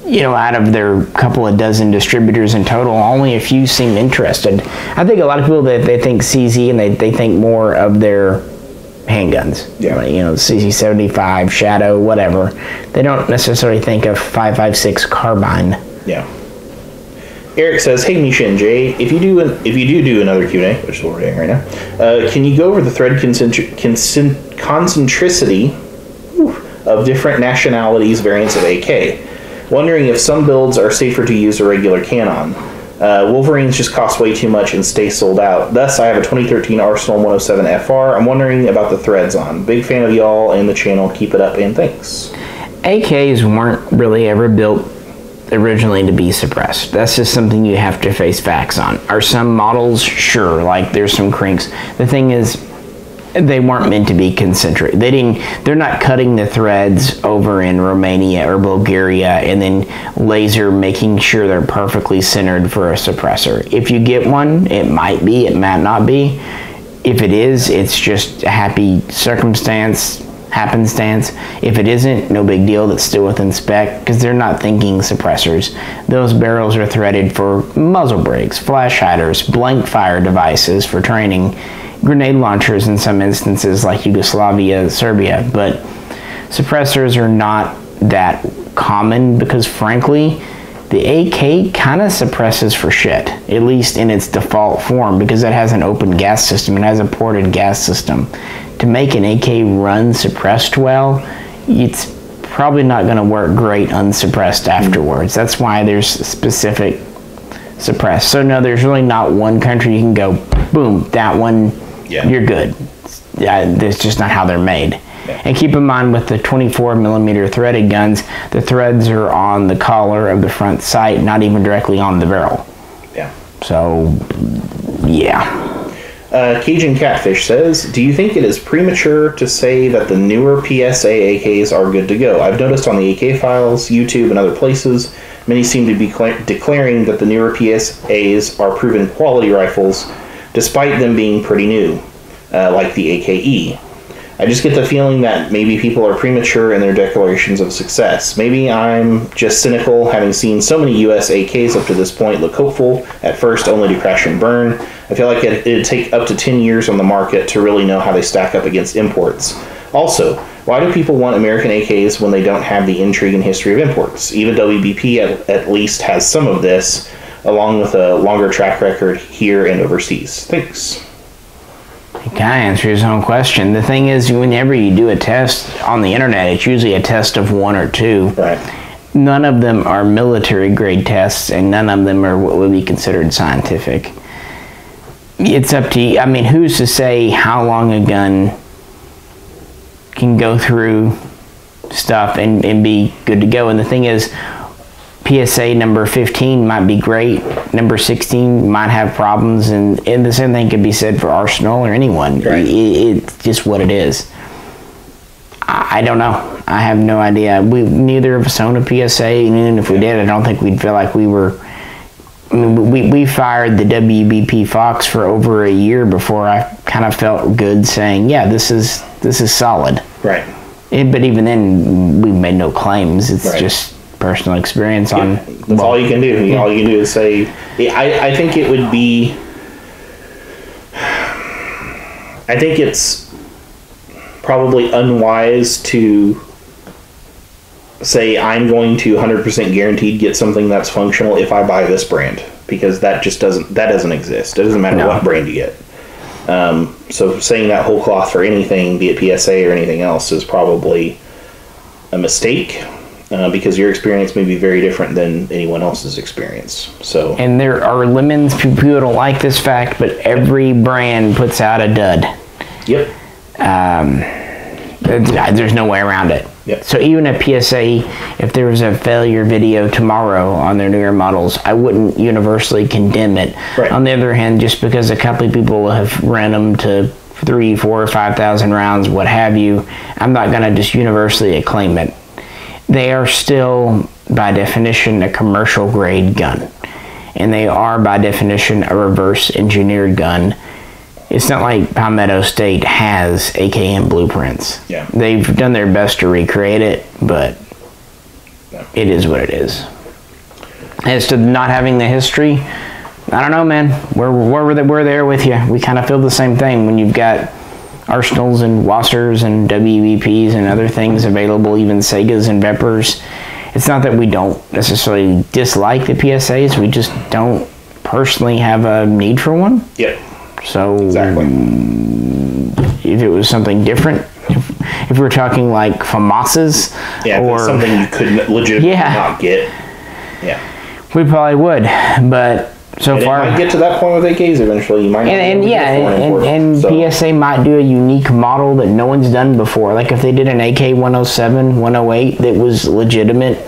Speaker 1: you know, out of their couple of dozen distributors in total, only a few seem interested. I think a lot of people, they think CZ and they think more of their handguns, like, you know, CC75, Shadow, whatever. They don't necessarily think of 5.56 carbine. Yeah.
Speaker 2: Erik says, "Hey Misha and Jay, if you do another Q&A, which is what we're doing right now, can you go over the thread concentricity of different nationalities variants of AK? Wondering if some builds are safer to use a regular cannon. Wolverines just cost way too much and stay sold out. Thus, I have a 2013 Arsenal 107 FR. I'm wondering about the threads on. Big fan of y'all and the channel. Keep it up and thanks."
Speaker 1: AKs weren't really ever built originally to be suppressed. That's just something you have to face facts on. Are some models? Sure, like there's some crinks. The thing is, they weren't meant to be concentric. They're not cutting the threads over in Romania or Bulgaria and then laser making sure they're perfectly centered for a suppressor. If you get one, it might be, it might not be. If it is, it's just a happy happenstance. If it isn't, no big deal, that's still within spec, because they're not thinking suppressors. Those barrels are threaded for muzzle brakes, flash hiders, blank fire devices for training, grenade launchers in some instances like Yugoslavia, Serbia, but suppressors are not that common because frankly the AK kind of suppresses for shit, at least in its default form, because it has an open gas system, it has a ported gas system. To make an AK run suppressed well, it's probably not going to work great unsuppressed afterwards. That's why there's specific suppressed. So no, there's really not one country you can go, boom, that one, you're good. That's just not how they're made. Yeah. And keep in mind with the 24mm threaded guns, the threads are on the collar of the front sight, not even directly on the barrel.
Speaker 2: Yeah.
Speaker 1: So, yeah.
Speaker 2: CajunCatfish says, "Do you think it is premature to say that the newer PSA AKs are good to go? I've noticed on the AK files, YouTube, and other places, many seem to be declaring that the newer PSAs are proven quality rifles, despite them being pretty new, like the AKE. I just get the feeling that maybe people are premature in their declarations of success. Maybe I'm just cynical, having seen so many US AKs up to this point look hopeful at first, only to crash and burn. I feel like it'd take up to 10 years on the market to really know how they stack up against imports. Also, why do people want American AKs when they don't have the intrigue and history of imports? Even WBP at least has some of this, along with a longer track record here and overseas. Thanks."
Speaker 1: He kind of answers his own question. The thing is, whenever you do a test on the internet, it's usually a test of 1 or 2.
Speaker 2: Right.
Speaker 1: None of them are military grade tests, and none of them are what would be considered scientific. It's up to you. I mean, who's to say how long a gun can go through stuff and be good to go? And the thing is, PSA number 15 might be great, number 16 might have problems, and the same thing could be said for Arsenal or anyone. Right. It's just what it is. I don't know. I have no idea. Neither of us own a PSA, and even if we did, I don't think we'd feel like we were I mean, we fired the WBP Fox for over a year before I kind of felt good saying, yeah, this is solid.
Speaker 2: Right.
Speaker 1: But even then, we made no claims. It's just personal experience on.
Speaker 2: That's all you can do. All you can do is say, I think it would be. I think it's probably unwise to say I'm going to 100% guaranteed get something that's functional if I buy this brand, because that just doesn't exist. It doesn't matter what brand you get. So saying that whole cloth for anything, be it PSA or anything else, is probably a mistake, because your experience may be very different than anyone else's experience. So, and
Speaker 1: there are lemons. People don't like this fact, but every brand puts out a dud.
Speaker 2: Yep.
Speaker 1: There's no way around it.
Speaker 2: Yep.
Speaker 1: So even at PSA, if there was a failure video tomorrow on their newer models, I wouldn't universally condemn it.
Speaker 2: Right.
Speaker 1: On the other hand, just because a couple of people have ran them to 3,000, 4,000, 5,000 rounds, what have you, I'm not going to just universally acclaim it. They are still, by definition, a commercial grade gun. And they are, by definition, a reverse engineered gun. It's not like Palmetto State has AKM blueprints.
Speaker 2: Yeah.
Speaker 1: They've done their best to recreate it, but it is what it is. As to not having the history, I don't know, man. We're there with you. We kind of feel the same thing when you've got Arsenals and Wassers and WVPs and other things available, even Saigas and Veprs. It's not that we don't necessarily dislike the PSAs. We just don't personally have a need for one.
Speaker 2: Yep.
Speaker 1: So
Speaker 2: exactly.
Speaker 1: If it was something different, if we're talking like FAMASas,
Speaker 2: or something you could legitimately not get,
Speaker 1: we probably would. But so far,
Speaker 2: it might get to that point with AKs eventually. You might
Speaker 1: and PSA might do a unique model that no one's done before. Like if they did an AK107, 108 that was legitimate,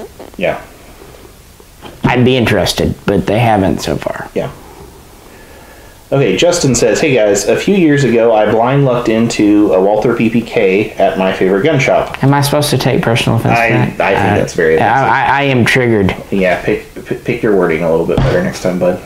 Speaker 1: I'd be interested, but they haven't so far.
Speaker 2: Yeah. Okay, Justin says, hey guys, a few years ago I blind lucked into a Walther PPK at my favorite gun shop.
Speaker 1: Am I supposed to take personal offense to that?
Speaker 2: I think that's very offensive.
Speaker 1: I am triggered.
Speaker 2: Yeah, pick your wording a little bit better next time, bud.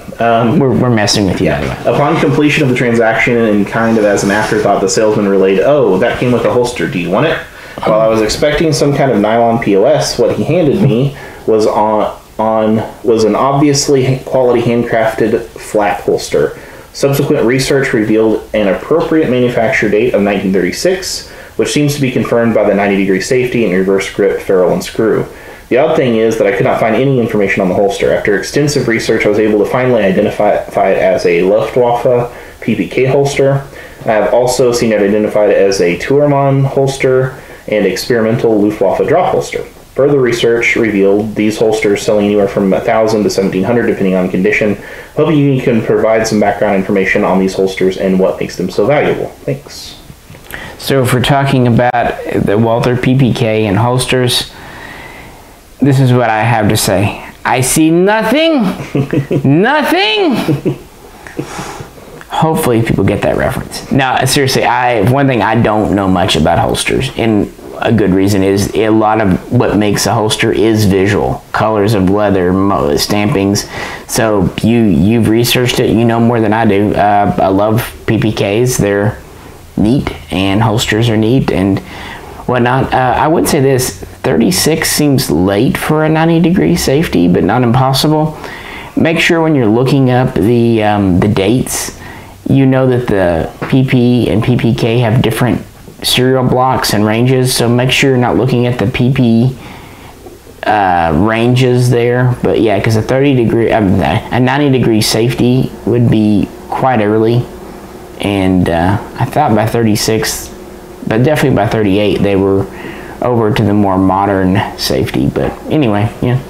Speaker 1: We're messing with you anyway.
Speaker 2: Upon completion of the transaction and kind of as an afterthought, the salesman relayed, oh, that came with a holster. Do you want it? While I was expecting some kind of nylon POS, what he handed me was an obviously quality handcrafted flat holster. Subsequent research revealed an appropriate manufacture date of 1936, which seems to be confirmed by the 90-degree safety and reverse grip ferrule and screw. The odd thing is that I could not find any information on the holster. After extensive research, I was able to finally identify it as a Luftwaffe PPK holster. I have also seen it identified as a Tourman holster and experimental Luftwaffe drop holster. Further research revealed these holsters selling anywhere from $1,000 to $1,700 depending on condition. Hoping you can provide some background information on these holsters and what makes them so valuable. Thanks.
Speaker 1: So if we're talking about the Walther PPK and holsters, this is what I have to say. I see nothing. Nothing. Hopefully people get that reference. No, seriously, one thing I don't know much about holsters, and a good reason is a lot of what makes a holster is visual. Colors of leather, stampings. So you've researched it, you know more than I do. I love PPKs. They're neat, and holsters are neat and whatnot. I would say this, 36 seems late for a 90-degree safety, but not impossible. Make sure when you're looking up the dates, you know that the PP and PPK have different serial blocks and ranges, so make sure you're not looking at the PP ranges there. But yeah, because a 90-degree safety would be quite early, and I thought by 36, but definitely by 38 they were over to the more modern safety. But anyway, yeah.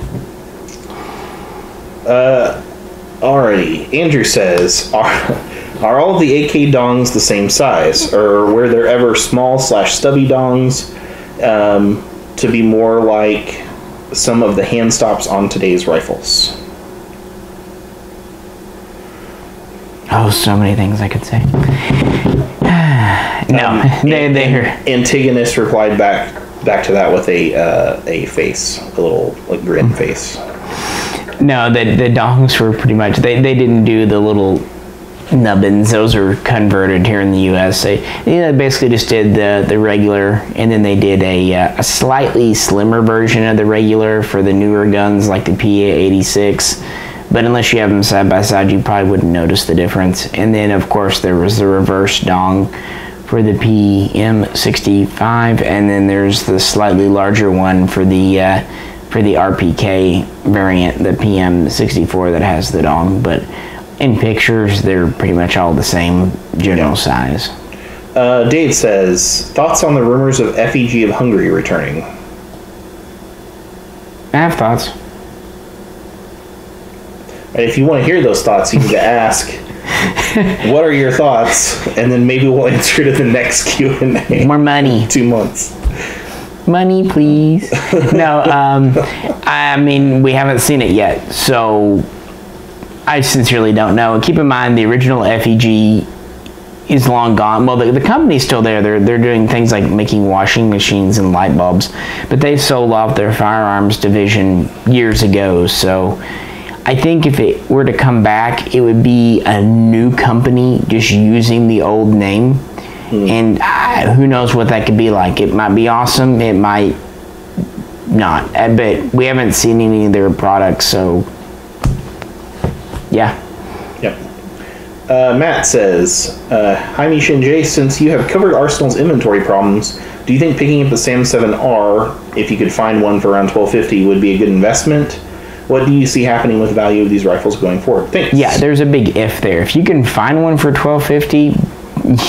Speaker 2: Alrighty, Andrew says, are all of the AK dongs the same size, or were there ever small/stubby dongs to be more like some of the hand stops on today's rifles?
Speaker 1: Oh, so many things I could say. No, they're.
Speaker 2: Antigonus replied back to that with a face, a little grin face.
Speaker 1: No, the dongs were pretty much, they didn't do the little nubbins. Those are converted here in the US. They basically just did the regular, and then they did a slightly slimmer version of the regular for the newer guns like the PA86. But unless you have them side by side, you probably wouldn't notice the difference. And then of course there was the reverse dong for the PM65, and then there's the slightly larger one for the RPK variant, the PM64 that has the dong. But in pictures, they're pretty much all the same general size.
Speaker 2: Dave says, thoughts on the rumors of FEG of Hungary returning?
Speaker 1: I have thoughts.
Speaker 2: And if you want to hear those thoughts, you need to ask, what are your thoughts? And then maybe we'll answer it in the next Q&A.
Speaker 1: More money.
Speaker 2: 2 months.
Speaker 1: Money, please. No, I mean, we haven't seen it yet, so I sincerely don't know. And keep in mind, the original FEG is long gone. Well, the company's still there. They're doing things like making washing machines and light bulbs, but they sold off their firearms division years ago. So I think if it were to come back, it would be a new company just using the old name. And who knows what that could be like. It might be awesome. It might not. But we haven't seen any of their products, so yeah.
Speaker 2: Yep. Matt says, hi Misha and Jay, since you have covered Arsenal's inventory problems, do you think picking up the SAM-7R, if you could find one for around $1250, would be a good investment? What do you see happening with the value of these rifles going forward? Thanks.
Speaker 1: Yeah, there's a big if there. If you can find one for $1250,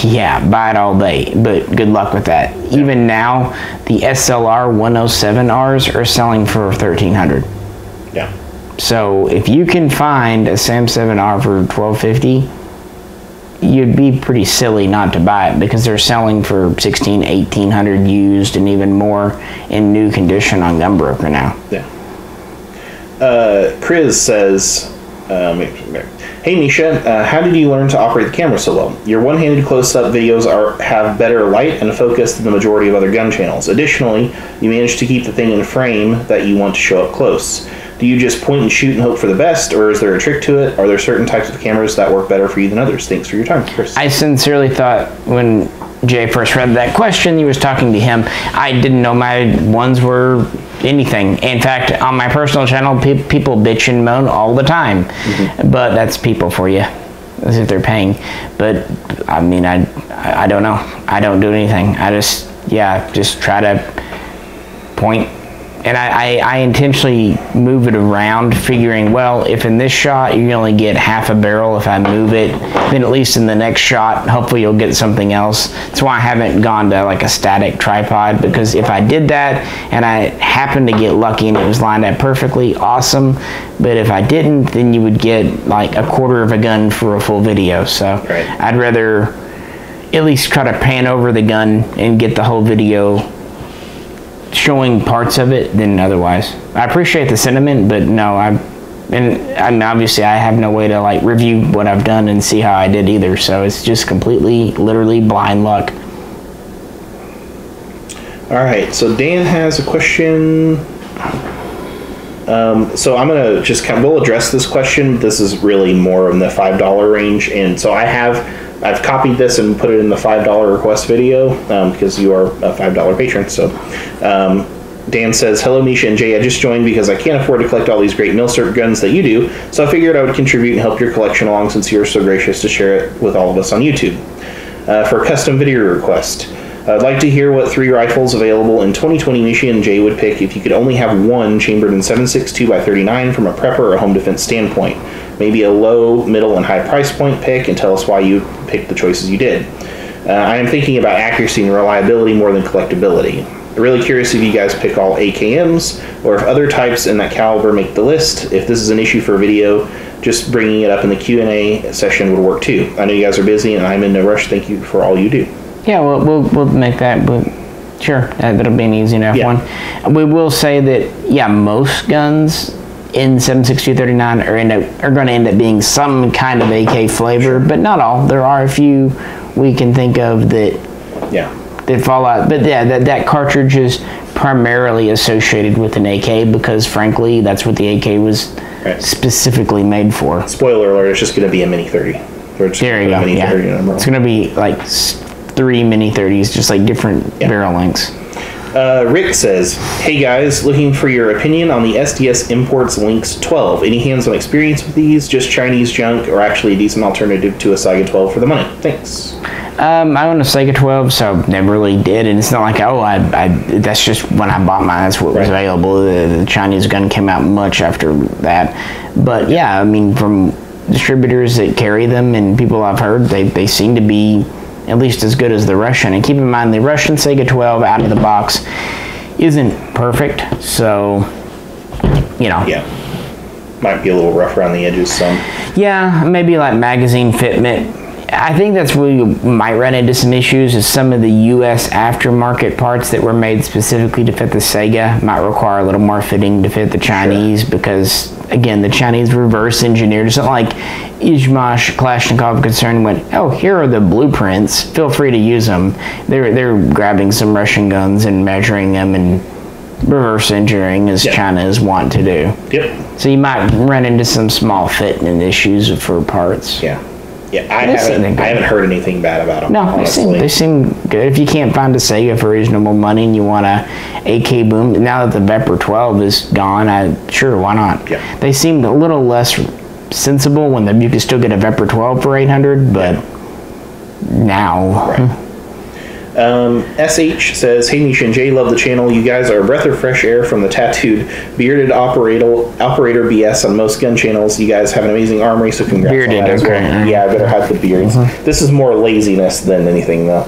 Speaker 1: yeah, buy it all day, but good luck with that. Yeah. Even now, the SLR 107Rs are selling for $1,300.
Speaker 2: Yeah.
Speaker 1: So if you can find a SAM-7R for $1250, you'd be pretty silly not to buy it, because they're selling for $1,600, $1,800 used, and even more in new condition on Gunbroker now.
Speaker 2: Yeah. Chris says, hey Misha, how did you learn to operate the camera so well? Your one-handed close-up videos have better light and focus than the majority of other gun channels. Additionally, you manage to keep the thing in frame that you want to show up close. Do you just point and shoot and hope for the best, or is there a trick to it? Are there certain types of cameras that work better for you than others? Thanks for your time, Chris.
Speaker 1: I sincerely thought when Jay first read that question, he was talking to him. I didn't know my ones were anything. In fact, on my personal channel, people bitch and moan all the time. But that's people for you, as if they're paying. But I mean, I don't know. I don't do anything. I just try to point. And I intentionally move it around, figuring, well, if in this shot you only get half a barrel, if I move it, then at least in the next shot, hopefully you'll get something else. That's why I haven't gone to like a static tripod, because if I did that and I happened to get lucky and it was lined up perfectly, awesome. But if I didn't, then you would get like a quarter of a gun for a full video. So right. I'd rather at least try to pan over the gun and get the whole video showing parts of it than otherwise. I appreciate the sentiment, but no, I mean, obviously I have no way to like review what I've done and see how I did either, so it's just completely, literally blind luck.
Speaker 2: Alright, so Dan has a question. So I'm gonna just we'll address this question. This is really more in the $5 range, and so I've copied this and put it in the $5 request video because you are a $5 patron. So Dan says, hello Misha and Jay, I just joined because I can't afford to collect all these great milsurp guns that you do, so I figured I would contribute and help your collection along since you're so gracious to share it with all of us on YouTube. For a custom video request, I'd like to hear what 3 rifles available in 2020 Misha and Jay would pick if you could only have one chambered in 7.62x39 from a prepper or home defense standpoint. Maybe a low, middle, and high price point pick, and tell us why you picked the choices you did. I am thinking about accuracy and reliability more than collectability. I'm really curious if you guys pick all AKMs, or if other types in that caliber make the list. If this is an issue for video, just bringing it up in the Q&A session would work too. I know you guys are busy, and I'm in no rush. Thank you for all you do.
Speaker 1: Yeah, we'll make that, but sure, that'll be an easy enough one. We will say that, yeah, most guns in 7.62x39 are going to end up being some kind of AK flavor, but not all. There are a few we can think of that fall out. But yeah, that cartridge is primarily associated with an AK because, frankly, that's what the AK was specifically made for.
Speaker 2: Spoiler alert, it's just going to be a Mini 30.
Speaker 1: There you go, yeah. It's going to be like 3 Mini 30s, just like different barrel lengths.
Speaker 2: Rick says, hey guys, looking for your opinion on the SDS Imports Lynx 12. Any hands-on experience with these? Just Chinese junk, or actually a decent alternative to a Saiga 12 for the money? Thanks.
Speaker 1: I own a Saiga 12, so never really did, and it's not like, oh, that's just when I bought mine, that's what was available. The Chinese gun came out much after that. But yeah, I mean, from distributors that carry them and people I've heard, they seem to be at least as good as the Russian. And keep in mind, the Russian Saiga 12 out of the box isn't perfect, so, you know.
Speaker 2: Yeah. Might be a little rough around the edges, some.
Speaker 1: Yeah, maybe like magazine fitment. I think that's where you might run into some issues, is some of the U.S. aftermarket parts that were made specifically to fit the Saiga might require a little more fitting to fit the Chinese, because, again, the Chinese reverse engineered. It's not like Izhmash Kalashnikov concern went, oh, here are the blueprints, feel free to use them. They're grabbing some Russian guns and measuring them and reverse engineering, as China is wont to do.
Speaker 2: Yep.
Speaker 1: So you might run into some small fitting issues for parts.
Speaker 2: Yeah. Yeah, I haven't heard anything bad about them.
Speaker 1: No, they seem good. If you can't find a Saiga for reasonable money and you want a AK boom, now that the Vepr 12 is gone, sure, why not?
Speaker 2: Yeah.
Speaker 1: They seemed a little less sensible when you could still get a Vepr 12 for $800, but now.
Speaker 2: Right. SH says, hey Misha and Jay, love the channel. You guys are a breath of fresh air from the tattooed, bearded operator BS on most gun channels. You guys have an amazing armory, so congrats
Speaker 1: bearded,
Speaker 2: on that as well. Yeah, I better hide the beards. This is more laziness than anything, though.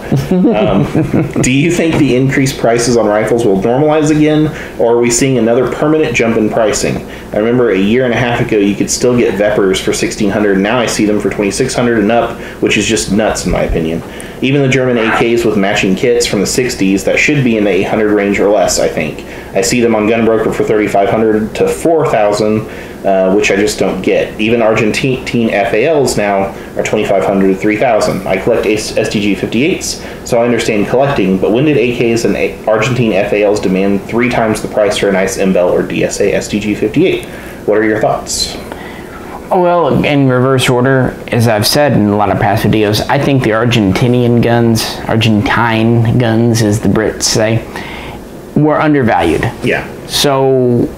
Speaker 2: Do you think the increased prices on rifles will normalize again, or are we seeing another permanent jump in pricing? I remember a year and a half ago, you could still get Veprs for $1,600. Now I see them for $2,600 and up, which is just nuts in my opinion. Even the German AKs with matching kits from the 60s that should be in the 800 range or less, I think. I see them on Gunbroker for $3,500 to $4,000, which I just don't get. Even Argentine FALs now are $2,500 to $3,000. I collect STG 58s, so I understand collecting, but when did AKs and Argentine FALs demand 3 times the price for a nice MBEL or DSA STG 58? What are your thoughts?
Speaker 1: Well, in reverse order, as I've said in a lot of past videos, I think the Argentine guns, as the Brits say, were undervalued.
Speaker 2: Yeah.
Speaker 1: So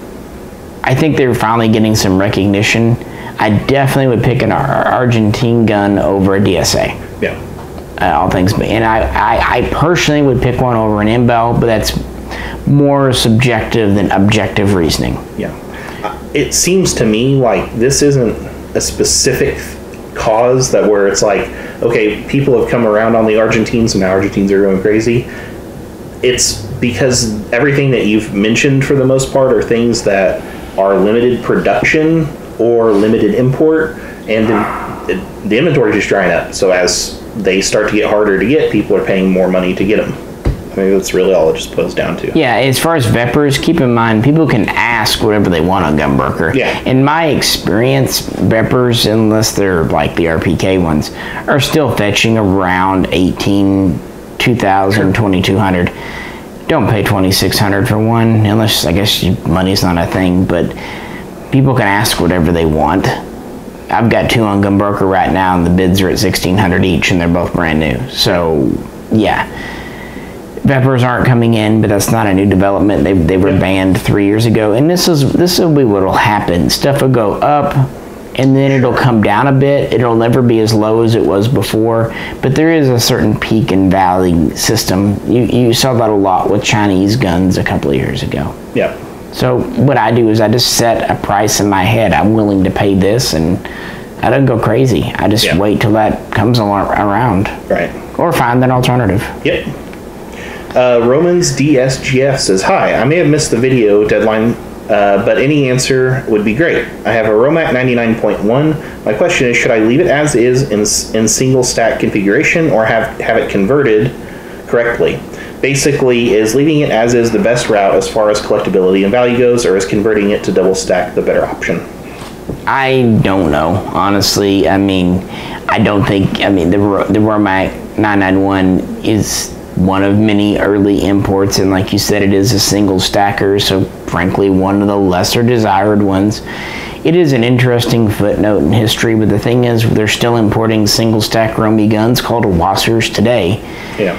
Speaker 1: I think they're finally getting some recognition. I definitely would pick an Argentine gun over a DSA.
Speaker 2: Yeah.
Speaker 1: All things, and I personally would pick one over an MBEL, but that's more subjective than objective reasoning.
Speaker 2: Yeah. It seems to me like this isn't a specific cause that where it's like, okay, people have come around on the Argentines and now Argentines are going crazy. It's because everything that you've mentioned for the most part are things that are limited production or limited import, and the inventory is just drying up. So as they start to get harder to get, people are paying more money to get them. I mean, that's really all it just boils down to.
Speaker 1: Yeah, as far as Veprs, keep in mind, people can ask whatever they want on Gunbroker.
Speaker 2: Yeah.
Speaker 1: In my experience, Veprs, unless they're like the RPK ones, are still fetching around 18, 2,000, 2,200. Don't pay 2,600 for one, unless, I guess, money's not a thing, but people can ask whatever they want. I've got 2 on Gunbroker right now, and the bids are at 1,600 each, and they're both brand new. So, yeah. Veprs aren't coming in, but that's not a new development. They were banned 3 years ago, and this will be what'll happen. Stuff will go up, and then it'll come down a bit. It'll never be as low as it was before, but there is a certain peak and valley system. You saw that a lot with Chinese guns a couple of years ago.
Speaker 2: Yeah.
Speaker 1: So what I do is I just set a price in my head. I'm willing to pay this, and I don't go crazy. I just wait till that comes around.
Speaker 2: Right.
Speaker 1: Or find an alternative.
Speaker 2: Yep. Romans DSGF says, hi, I may have missed the video deadline, but any answer would be great. I have a Romac 99.1. My question is, should I leave it as is in single stack configuration or have it converted correctly? Basically, is leaving it as is the best route as far as collectability and value goes, or is converting it to double stack the better option?
Speaker 1: I don't know, honestly. I mean, I don't think, I mean, the Romac 991 is one of many early imports, and like you said, it is a single stacker, so frankly one of the lesser desired ones. it is an interesting footnote in history, but the thing is, they're still importing single stack Romy guns called Wassers today.
Speaker 2: Yeah.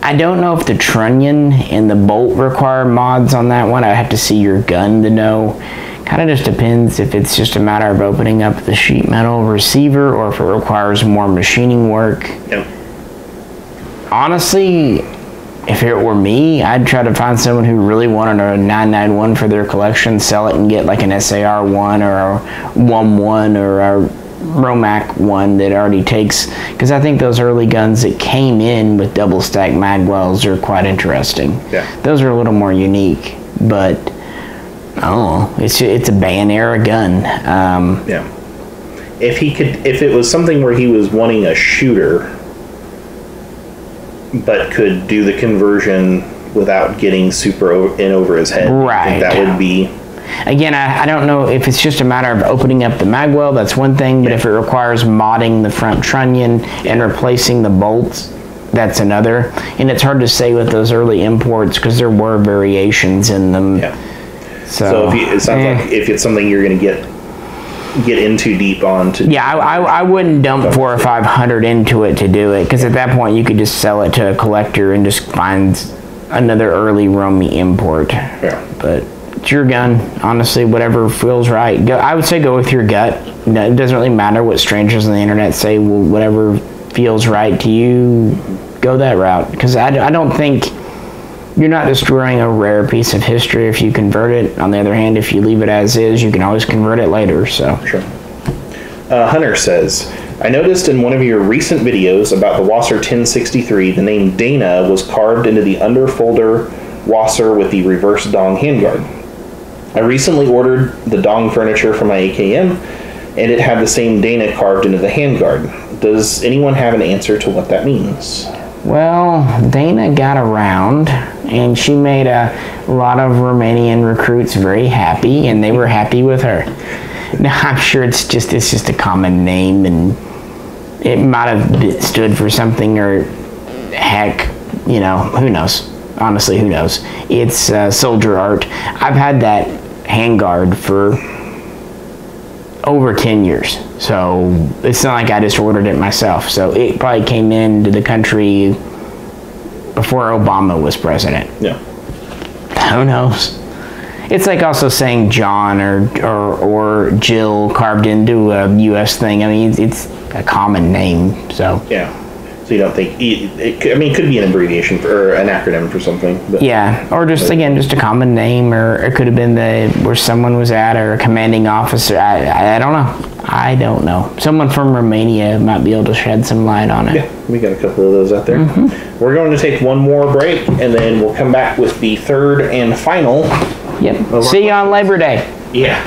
Speaker 1: I don't know if the trunnion and the bolt require mods on that one. I have to see your gun to know. Kind of just depends if it's just a matter of opening up the sheet metal receiver or if it requires more machining work.
Speaker 2: Yep.
Speaker 1: Honestly, if it were me, I'd try to find someone who really wanted a 991 for their collection, sell it and get like an SAR 1 or a 1-1 or a Romac 1 that already takes, because I think those early guns that came in with double stack magwells are quite interesting.
Speaker 2: Yeah.
Speaker 1: Those are a little more unique, but I don't know, it's a band era gun.
Speaker 2: Yeah. If it was something where he was wanting a shooter but could do the conversion without getting super in over his head,
Speaker 1: right?
Speaker 2: I think that would be.
Speaker 1: Again, I don't know if it's just a matter of opening up the magwell, that's one thing, but if it requires modding the front trunnion and replacing the bolts, that's another. And it's hard to say with those early imports because there were variations in them.
Speaker 2: Yeah. So it sounds like if it's something you're going to get into deep on to.
Speaker 1: Yeah, I wouldn't dump $400 or $500 into it to do it, because at that point you could just sell it to a collector and just find another early Romy import.
Speaker 2: Yeah.
Speaker 1: But it's your gun, honestly. Whatever feels right. I would say go with your gut. It doesn't really matter what strangers on the internet say. Well, whatever feels right to you, go that route. Because I don't think you're not destroying a rare piece of history if you convert it. On the other hand, if you leave it as is, you can always convert it later. So
Speaker 2: sure. Hunter says, I noticed in one of your recent videos about the Wasser 1063, the name Dana was carved into the underfolder Wasser with the reverse dong handguard. I recently ordered the dong furniture for my AKM, and it had the same Dana carved into the handguard. Does anyone have an answer to what that means?
Speaker 1: Well, Dana got around, and she made a lot of Romanian recruits very happy, and they were happy with her. Now, I'm sure it's just a common name, and it might have stood for something, or heck, you know, who knows? Honestly, who knows? It's soldier art. I've had that handguard for over 10 years, so it's not like I just ordered it myself. So it probably came into the country before Obama was president.
Speaker 2: Yeah.
Speaker 1: Who knows? It's like also saying John or Jill carved into a U.S. thing. I mean, it's a common name, so.
Speaker 2: Yeah. So you don't think it could be an abbreviation or an acronym for something. But
Speaker 1: yeah, or just a common name, or it could have been where someone was at, or a commanding officer. I don't know. I don't know. Someone from Romania might be able to shed some light on it.
Speaker 2: Yeah, we got a couple of those out there. Mm-hmm. We're going to take one more break, and then we'll come back with the third and final.
Speaker 1: Yep. See you on Labor Day.
Speaker 2: Yeah.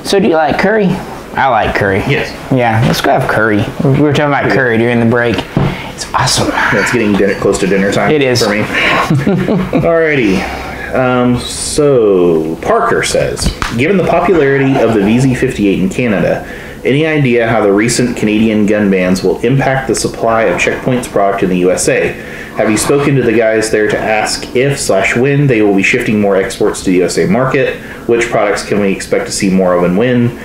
Speaker 1: So do you like curry? I like curry.
Speaker 2: Yes.
Speaker 1: Yeah, let's go have curry. We were talking about curry during the break. It's awesome.
Speaker 2: Yeah, it's getting close to dinner time.
Speaker 1: It is.
Speaker 2: For me. Alrighty. So, Parker says, given the popularity of the VZ58 in Canada, any idea how the recent Canadian gun bans will impact the supply of Checkpoint's product in the USA? Have you spoken to the guys there to ask if/when they will be shifting more exports to the USA market? Which products can we expect to see more of and when?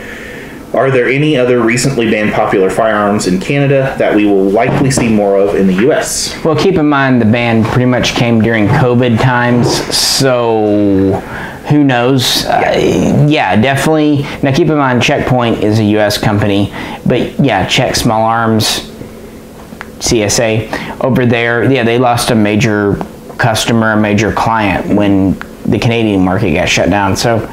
Speaker 2: Are there any other recently banned popular firearms in Canada that we will likely see more of in the U.S.?
Speaker 1: Well, keep in mind the ban pretty much came during COVID times, so who knows? Yeah, definitely. Now, keep in mind Checkpoint is a U.S. company, but yeah, Czech Small Arms, CSA, over there, yeah, they lost a major customer, a major client when the Canadian market got shut down. So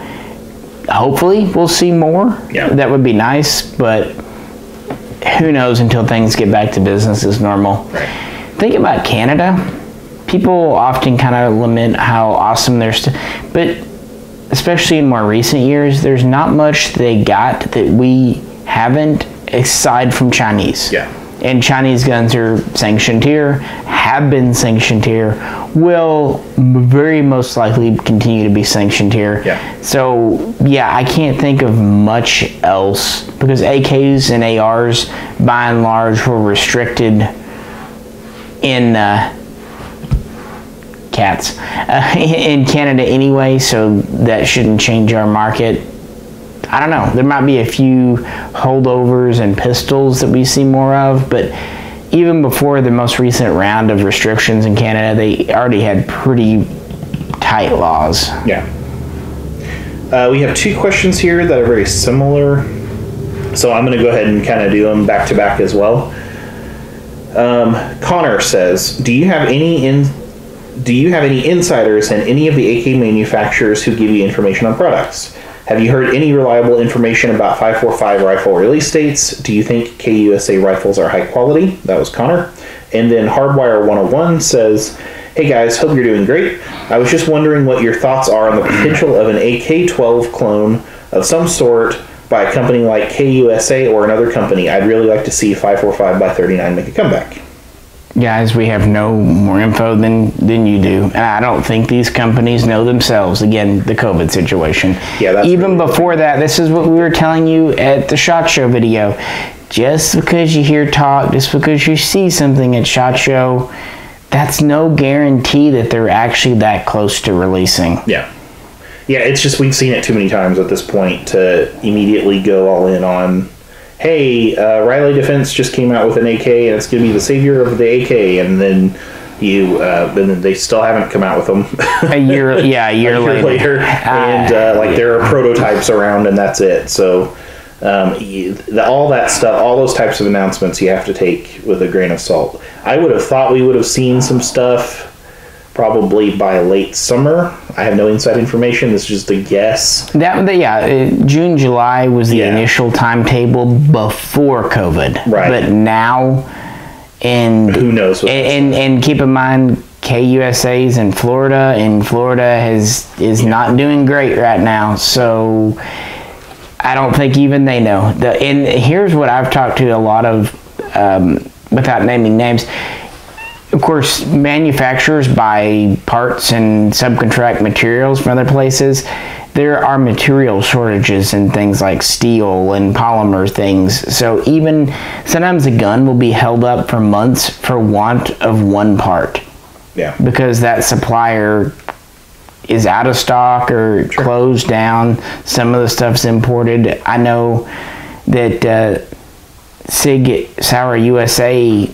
Speaker 1: hopefully we'll see more.
Speaker 2: Yeah.
Speaker 1: That would be nice, but who knows until things get back to business as normal.
Speaker 2: Right.
Speaker 1: Think about Canada. People often kind of lament how awesome their stuff, but especially in more recent years, there's not much they got that we haven't, aside from Chinese.
Speaker 2: Yeah.
Speaker 1: And Chinese guns are sanctioned here, have been sanctioned here, will very most likely continue to be sanctioned here.
Speaker 2: Yeah.
Speaker 1: So, yeah, I can't think of much else, because AKs and ARs, by and large, were restricted in cats in Canada anyway, so that shouldn't change our market. I don't know. There might be a few holdovers and pistols that we see more of, but even before the most recent round of restrictions in Canada, they already had pretty tight laws.
Speaker 2: Yeah. We have two questions here that are very similar, so I'm going to go ahead and kind of do them back to back as well. Connor says, do you have any insiders in any of the AK manufacturers who give you information on products? Have you heard any reliable information about 545 rifle release dates? Do you think KUSA rifles are high quality? That was Connor. And then Hardwire 101 says, hey guys, hope you're doing great. I was just wondering what your thoughts are on the potential of an AK-12 clone of some sort by a company like KUSA or another company. I'd really like to see 545 by 39 make a comeback.
Speaker 1: Guys, we have no more info than you do. And I don't think these companies know themselves. Again, the COVID situation.
Speaker 2: Yeah, that's
Speaker 1: even
Speaker 2: really
Speaker 1: before that, this is what we were telling you at the SHOT Show video. Just because you hear talk, just because you see something at SHOT Show, that's no guarantee that they're actually that close to releasing.
Speaker 2: Yeah. Yeah, it's just we've seen it too many times at this point to immediately go all in on, hey, Riley Defense just came out with an AK and it's going to be the savior of the AK, and then then they still haven't come out with them.
Speaker 1: a year later.
Speaker 2: And like there are prototypes around and that's it. So all that stuff, all those types of announcements you have to take with a grain of salt. I would have thought we would have seen some stuff probably by late summer. I have no inside information. This is just a guess.
Speaker 1: June, July was the initial timetable before COVID.
Speaker 2: Right.
Speaker 1: But now, and
Speaker 2: who knows?
Speaker 1: And keep in mind, KUSA's in Florida, and Florida is not doing great right now. So I don't think even they know. And here's what I've talked to a lot of, without naming names. Of course, manufacturers buy parts and subcontract materials from other places. There are material shortages in things like steel and polymer things. So even sometimes a gun will be held up for months for want of one part.
Speaker 2: Yeah. Because
Speaker 1: that supplier is out of stock or closed down. Some of the stuff's imported. I know that Sig Sauer USA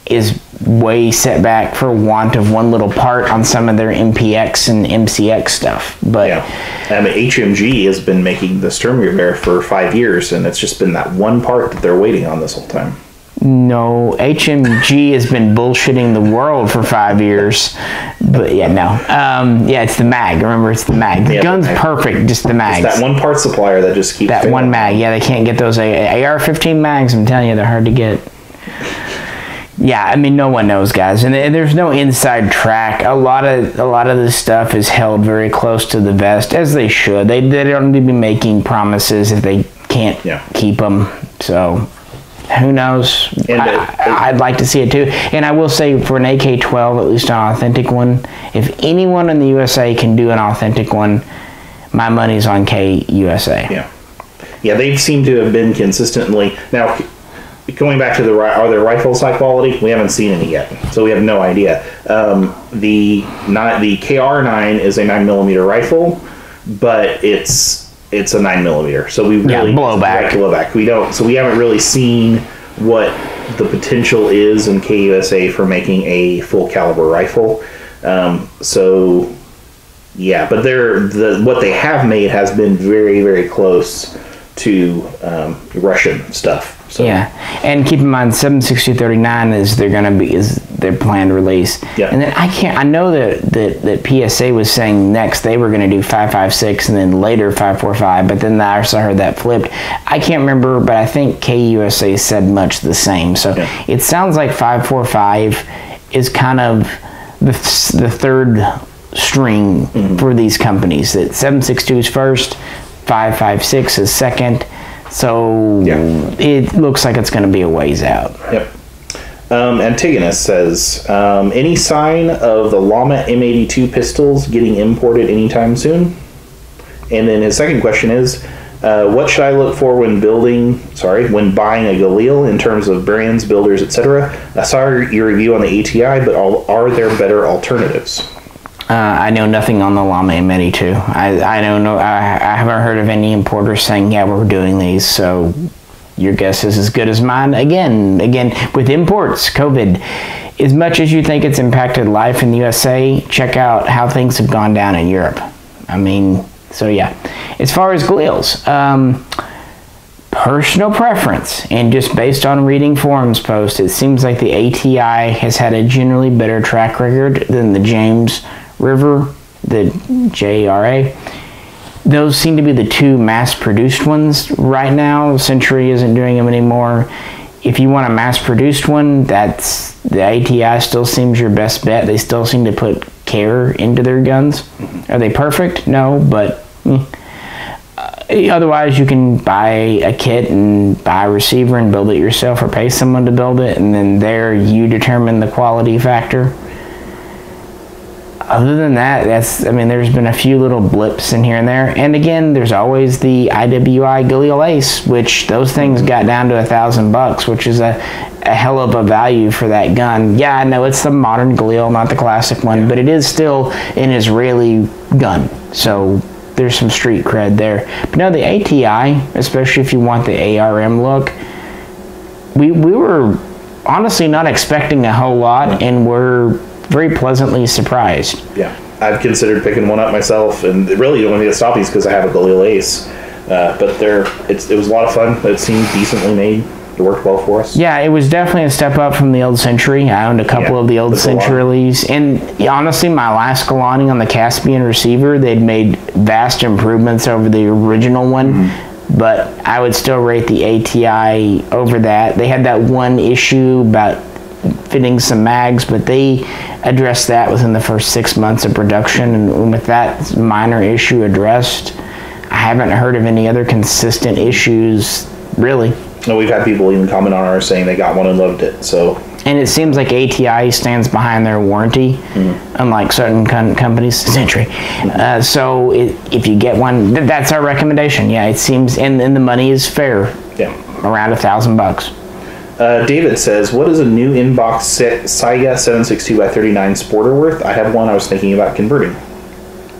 Speaker 1: is way set back for want of one little part on some of their MPX and MCX stuff. But
Speaker 2: yeah, I mean, HMG has been making the Sturmgewehr for 5 years, and it's just been that one part that they're waiting on this whole time.
Speaker 1: No, HMG has been bullshitting the world for 5 years. But yeah, no. It's the mag. Remember, it's the mag. The gun's perfect, just the mags.
Speaker 2: It's that one part supplier that just keeps
Speaker 1: that
Speaker 2: failing.
Speaker 1: One mag. Yeah, they can't get those AR-15 mags. I'm telling you, they're hard to get. Yeah, I mean, no one knows, guys, and there's no inside track. A lot of this stuff is held very close to the vest, as they should. They don't need to be making promises if they can't keep them. So, who knows? I'd like to see it too. And I will say, for an AK-12, at least an authentic one, if anyone in the USA can do an authentic one, my money's on KUSA.
Speaker 2: Yeah, they seem to have been consistently now. Going back to are their rifles high quality? We haven't seen any yet, so we have no idea. The KR9 is a 9mm rifle, but it's a 9mm. So we really blowback. We haven't really seen what the potential is in KUSA for making a full caliber rifle. So yeah, but what they have made has been very, very close to Russian stuff. So.
Speaker 1: Yeah, and keep in mind, 7.6239 is their planned release.
Speaker 2: Yeah.
Speaker 1: And then I know that PSA was saying next they were going to do 5.56 and then later 5.45, but then I also heard that flipped. I can't remember, but I think KUSA said much the same. So it sounds like 5.45 is kind of the third string for these companies. That 7.62 is first, 5.56 is second. So it looks like it's going to be a ways out.
Speaker 2: Yep. Antigonus says, any sign of the Llama M82 pistols getting imported anytime soon? And then his second question is, what should I look for when buying a Galil in terms of brands, builders, etc.? I saw your review on the ATI, but are there better alternatives?
Speaker 1: I know nothing on the Llama M82. I don't know. I haven't heard of any importers saying, yeah, we're doing these. So your guess is as good as mine. Again, with imports, COVID, as much as you think it's impacted life in the USA, check out how things have gone down in Europe. I mean, so yeah. As far as Galils, personal preference, and just based on reading forums posts, it seems like the ATI has had a generally better track record than the James River, the JRA. Those seem to be the two mass-produced ones right now. Century isn't doing them anymore. If you want a mass-produced one, that's the ATI still seems your best bet. They still seem to put care into their guns. Are they perfect? No, but otherwise you can buy a kit and buy a receiver and build it yourself, or pay someone to build it, and then there you determine the quality factor. Other than that, there's been a few little blips in here and there. And again, there's always the IWI Galil Ace, which those things got down to $1,000, which is a hell of a value for that gun. Yeah, I know it's the modern Galil, not the classic one, but it is still an Israeli gun. So there's some street cred there. But no, the ATI, especially if you want the ARM look, we were honestly not expecting a whole lot, and we're very pleasantly surprised.
Speaker 2: Yeah, I've considered picking one up myself, and really the only thing that stopped me is because I have a Galil Ace. But it was a lot of fun. It seemed decently made. It worked well for us. Yeah,
Speaker 1: it was definitely a step up from the old Century. I owned a couple of the old Centuries, and honestly, my last Galani on the Caspian receiver, they'd made vast improvements over the original one. But I would still rate the ATI over that. They had that one issue about fitting some mags, but they addressed that within the first 6 months of production, and with that minor issue addressed, I haven't heard of any other consistent issues, really.
Speaker 2: No, we've had people even comment on ours saying they got one and loved it. So,
Speaker 1: and it seems like ATI stands behind their warranty, unlike certain companies, Century. So if you get one, that's our recommendation. Yeah, it seems, and the money is fair.
Speaker 2: Yeah,
Speaker 1: around $1,000.
Speaker 2: David says, what is a new inbox Saiga 762x39 Sporter worth? I have one I was thinking about converting.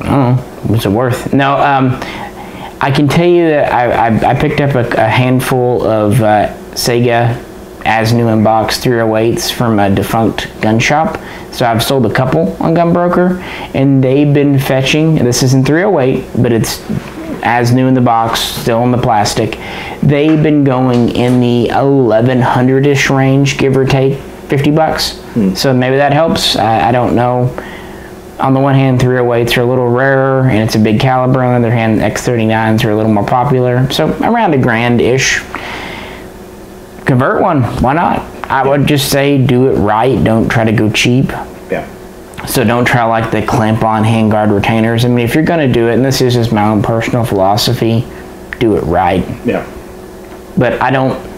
Speaker 1: Oh, what's it worth? No, I can tell you that I picked up a handful of Saiga as new inbox 308s from a defunct gun shop. So I've sold a couple on Gunbroker, and they've been fetching, this isn't 308, but it's as new in the box, still in the plastic. They've been going in the 1100-ish range, give or take $50. So maybe that helps. I don't know. On the one hand, 308s are a little rarer, and it's a big caliber. On the other hand, X39s are a little more popular. So around $1,000-ish. Convert one. Why not? I would just say do it right. Don't try to go cheap.
Speaker 2: Yeah.
Speaker 1: So don't try like the clamp-on handguard retainers. I mean, if you're going to do it, and this is just my own personal philosophy, do it right.
Speaker 2: Yeah.
Speaker 1: But I don't...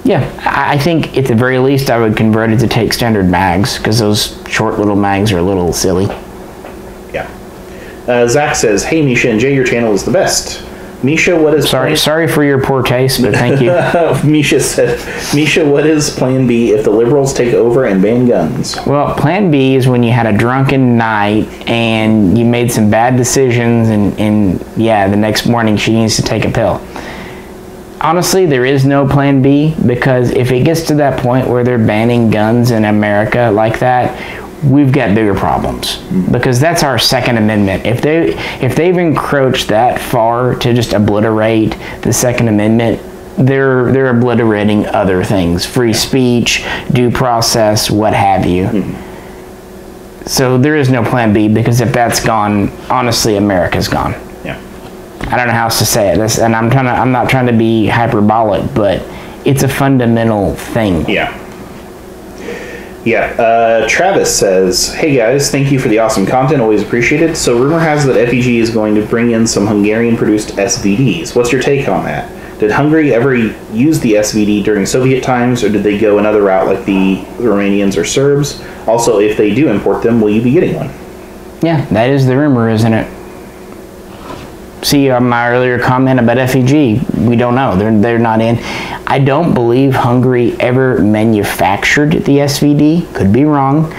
Speaker 1: Yeah, I think at the very least I would convert it to take standard mags, because those short little mags are a little silly.
Speaker 2: Yeah. Zack says, hey Misha and Jay, your channel is the best. Misha, what is...
Speaker 1: Sorry for your poor taste, but thank you.
Speaker 2: Misha said, Misha, what is plan B if the liberals take over and ban guns?
Speaker 1: Well, plan B is when you had a drunken night and you made some bad decisions, and yeah, the next morning she needs to take a pill. Honestly, there is no plan B, because if it gets to that point where they're banning guns in America like that, we've got bigger problems, because that's our Second Amendment. If they've encroached that far to just obliterate the Second Amendment, they're obliterating other things, free speech, due process, what have you. So there is no plan B, because if that's gone, honestly, America's gone.
Speaker 2: Yeah.
Speaker 1: I don't know how else to say it, and I'm not trying to be hyperbolic, but it's a fundamental thing.
Speaker 2: Yeah. Yeah, Travis says, hey guys, thank you for the awesome content, always appreciated. So rumor has that FEG is going to bring in some Hungarian-produced SVDs. What's your take on that? Did Hungary ever use the SVD during Soviet times, or did they go another route like the Romanians or Serbs? Also, if they do import them, will you be getting one?
Speaker 1: Yeah, that is the rumor, isn't it? See, my earlier comment about FEG, we don't know. They're not in. I don't believe Hungary ever manufactured the SVD. Could be wrong.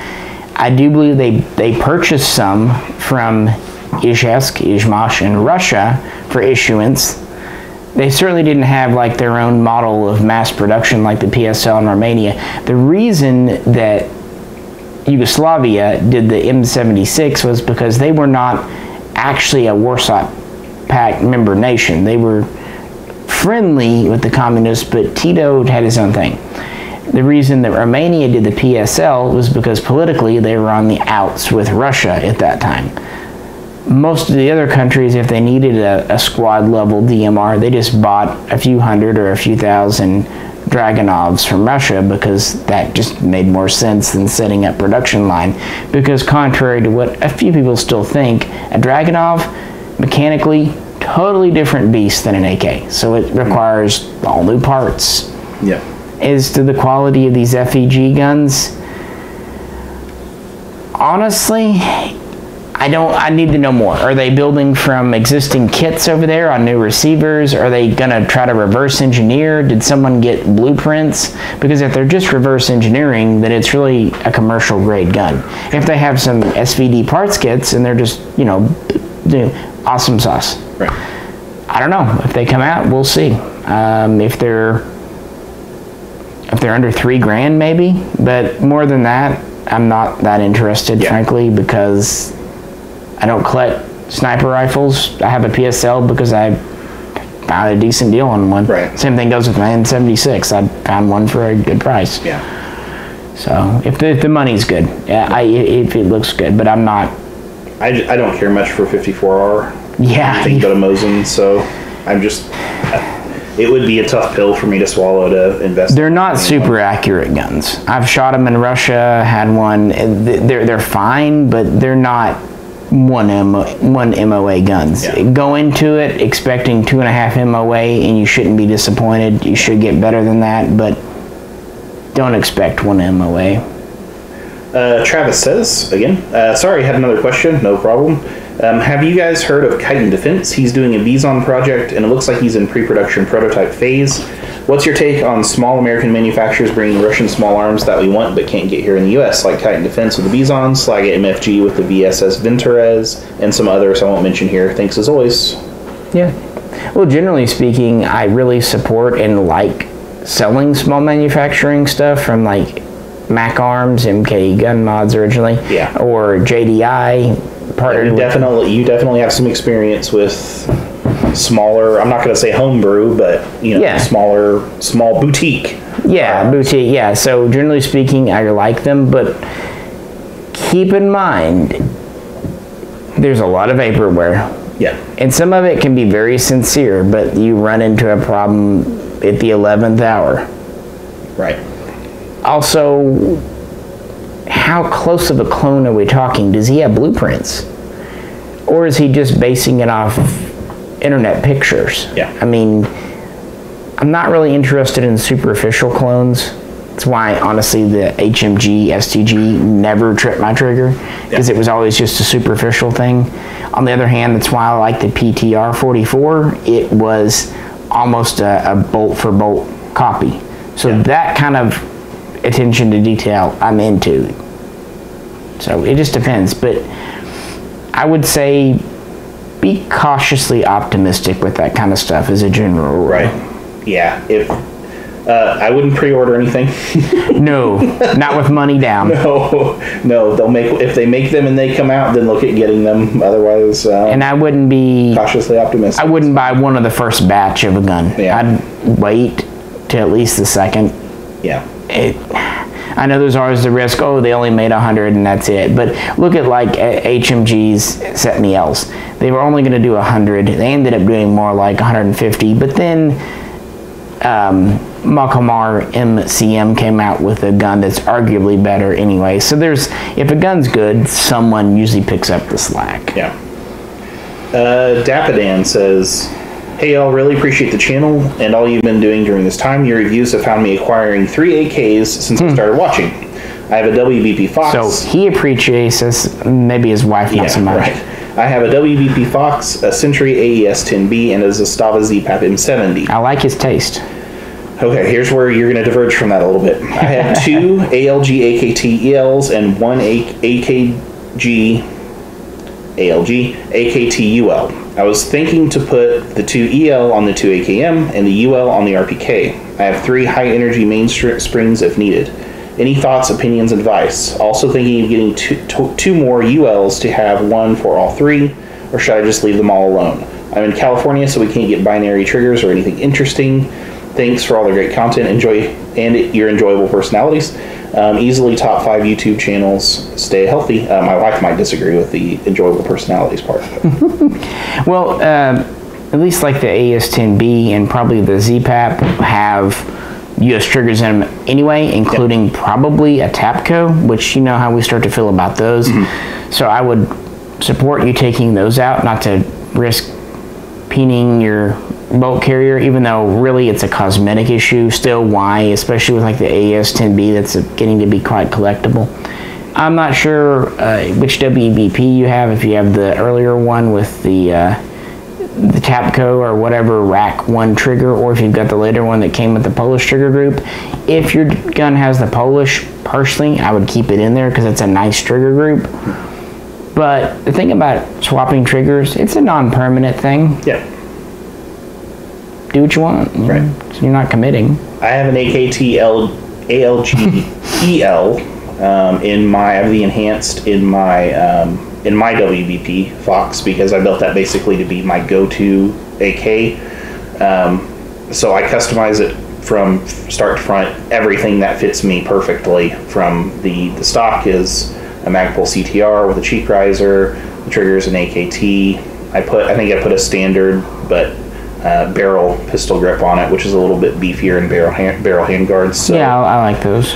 Speaker 1: I do believe they purchased some from Izmash in Russia for issuance. They certainly didn't have like their own model of mass production like the PSL in Romania. The reason that Yugoslavia did the M76 was because they were not actually a Warsaw Pact member nation. They were friendly with the communists, but Tito had his own thing. The reason that Romania did the PSL was because politically they were on the outs with Russia at that time. Most of the other countries, if they needed a squad level DMR, they just bought a few hundred or a few thousand Dragunovs from Russia because that just made more sense than setting up production line. Because contrary to what a few people still think, a Dragunov, mechanically, totally different beast than an AK. So it requires all new parts.
Speaker 2: Yeah.
Speaker 1: As to the quality of these FEG guns, honestly, I need to know more. Are they building from existing kits over there on new receivers? Are they gonna try to reverse engineer? Did someone get blueprints? Because if they're just reverse engineering, then it's really a commercial grade gun. If they have some SVD parts kits and they're just, you know, doing awesome sauce.
Speaker 2: Right.
Speaker 1: I don't know. If they come out, we'll see. If they're under $3,000 maybe, but more than that, I'm not that interested, frankly, because I don't collect sniper rifles. I have a PSL because I found a decent deal on one.
Speaker 2: Right.
Speaker 1: Same thing goes with my N76. I found one for a good price.
Speaker 2: Yeah.
Speaker 1: So if the money's good, if it looks good, but I'm not.
Speaker 2: I don't care much for 54R.
Speaker 1: Yeah.
Speaker 2: Anything but a Mosin, so I'm just. It would be a tough pill for me to swallow to invest.
Speaker 1: They're not super accurate guns. I've shot them in Russia. Had one. They're fine, but they're not one MOA guns.
Speaker 2: Yeah.
Speaker 1: Go into it expecting 2.5 MOA, and you shouldn't be disappointed. You should get better than that, but don't expect 1 MOA.
Speaker 2: Travis says again. Sorry, I had another question. No problem. Have you guys heard of Chitin Defense? He's doing a Bison project, and it looks like he's in pre-production prototype phase. What's your take on small American manufacturers bringing Russian small arms that we want but can't get here in the U.S., like Chitin Defense with the Bison, Slag MFG with the VSS Venturez, and some others I won't mention here. Thanks as always.
Speaker 1: Yeah. Well, generally speaking, I really support and like selling small manufacturing stuff from like Mac Arms, MK Gun Mods originally, or JDI.
Speaker 2: You definitely have some experience with smaller, I'm not going to say homebrew, but you know, small boutique.
Speaker 1: Yeah, boutique. Yeah. So generally speaking, I like them, but keep in mind there's a lot of vaporware.
Speaker 2: Yeah.
Speaker 1: And some of it can be very sincere, but you run into a problem at the 11th hour.
Speaker 2: Right.
Speaker 1: Also, how close of a clone are we talking? Does he have blueprints? Or is he just basing it off internet pictures?
Speaker 2: Yeah.
Speaker 1: I mean, I'm not really interested in superficial clones. That's why, honestly, the HMG, STG never tripped my trigger, because it was always just a superficial thing. On the other hand, that's why I like the PTR 44. It was almost a bolt-for-bolt copy. So that kind of attention to detail I'm into. So it just depends, but I would say be cautiously optimistic with that kind of stuff as a general rule.
Speaker 2: Right. Yeah. If I wouldn't pre-order anything.
Speaker 1: No, not with money down.
Speaker 2: No, they'll make, if they make them and they come out, then look at getting them. Otherwise,
Speaker 1: and I wouldn't be
Speaker 2: cautiously optimistic.
Speaker 1: I wouldn't buy one of the first batch of a gun.
Speaker 2: Yeah.
Speaker 1: I'd wait till at least the second.
Speaker 2: Yeah.
Speaker 1: I know there's always the risk, oh, they only made 100 and that's it. But look at like HMG's Setniels. They were only going to do 100. They ended up doing more like 150. But then Makomar MCM came out with a gun that's arguably better anyway. So if a gun's good, someone usually picks up the slack.
Speaker 2: Yeah. Dapadan says, hey y'all, really appreciate the channel and all you've been doing during this time. Your reviews have found me acquiring 3 AKs since I started watching. I have a WBP Fox.
Speaker 1: So he appreciates us, maybe his wife not so much.
Speaker 2: Right. I have a WBP Fox, a Century AES 10B, and a Zastava Z-Pap M70.
Speaker 1: I like his taste.
Speaker 2: Okay, here's where you're going to diverge from that a little bit. I have 2 ALG AKT ELs and 1 AKG ALG AKT UL. I was thinking to put the 2 EL on the 2 AKM and the UL on the RPK. I have 3 high energy mainsprings if needed. Any thoughts, opinions, advice? Also thinking of getting 2 more ULs to have 1 for all 3, or should I just leave them all alone? I'm in California, so we can't get binary triggers or anything interesting. Thanks for all the great content. Enjoy and your enjoyable personalities. Easily top 5 YouTube channels. Stay healthy. My wife might disagree with the enjoyable personalities part.
Speaker 1: Well, at least like the AS-10B and probably the ZPAP have US triggers in them anyway, including probably a TAPCO, which you know how we start to feel about those. So I would support you taking those out, not to risk peening your bolt carrier, even though really it's a cosmetic issue. Still, why, especially with like the AS-10B that's getting to be quite collectible. I'm not sure which WBP you have, if you have the earlier one with the TAPCO or whatever rack 1 trigger, or if you've got the later one that came with the Polish trigger group. If your gun has the Polish, personally, I would keep it in there because it's a nice trigger group. But the thing about swapping triggers, it's a non-permanent thing.
Speaker 2: Yeah.
Speaker 1: Do what you want.
Speaker 2: Right.
Speaker 1: So you're not committing.
Speaker 2: I have an AKT ALG EL in my, I have the enhanced in my WBP Fox, because I built that basically to be my go-to AK. So I customize it from start to front, everything that fits me perfectly. From the stock is a Magpul CTR with a cheek riser, the trigger is an AKT. I think I put a standard but barrel pistol grip on it, which is a little bit beefier and barrel hand guards. So,
Speaker 1: yeah, I like those.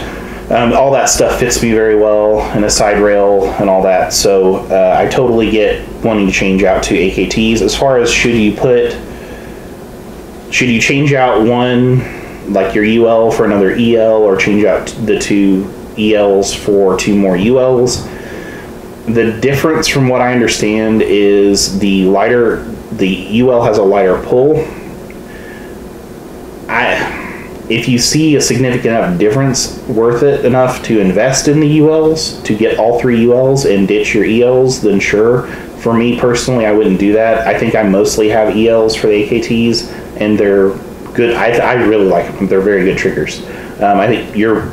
Speaker 2: all that stuff fits me very well, and a side rail and all that. So I totally get wanting to change out to AKTs. As far as should you change out one, like your UL for another EL, or change out the 2 ELs for 2 more ULs? The difference from what I understand is the UL has a lighter pull. If you see a significant enough difference, worth it enough to invest in the ULs, to get all 3 ULs and ditch your ELs, then sure. For me personally, I wouldn't do that. I think I mostly have ELs for the AKTs, and they're good. I really like them. They're very good triggers. I think your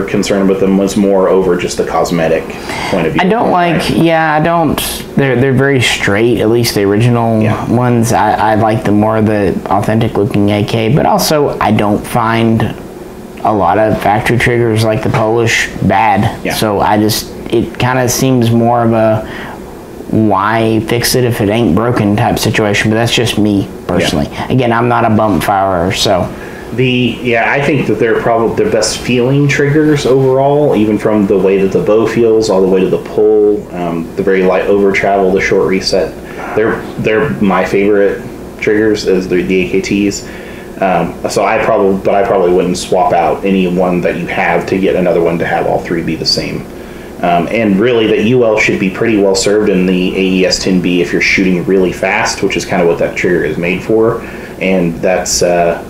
Speaker 2: concern with them was more over just the cosmetic point of view.
Speaker 1: I don't like, yeah, I don't, they're very straight, at least the original ones. I like the more the authentic looking AK, but also I don't find a lot of factory triggers like the Polish bad.
Speaker 2: Yeah. So
Speaker 1: it kind of seems more of a why fix it if it ain't broken type situation, but that's just me personally. Yeah. Again, I'm not a bump firer, so.
Speaker 2: I think that they're probably the best feeling triggers overall, even from the way that the bow feels all the way to the pull, the very light over travel, the short reset. They're my favorite triggers as the AKTs. So I probably wouldn't swap out any one that you have to get another one to have all 3 be the same. And really, the UL should be pretty well served in the AES-10B if you're shooting really fast, which is kind of what that trigger is made for. And that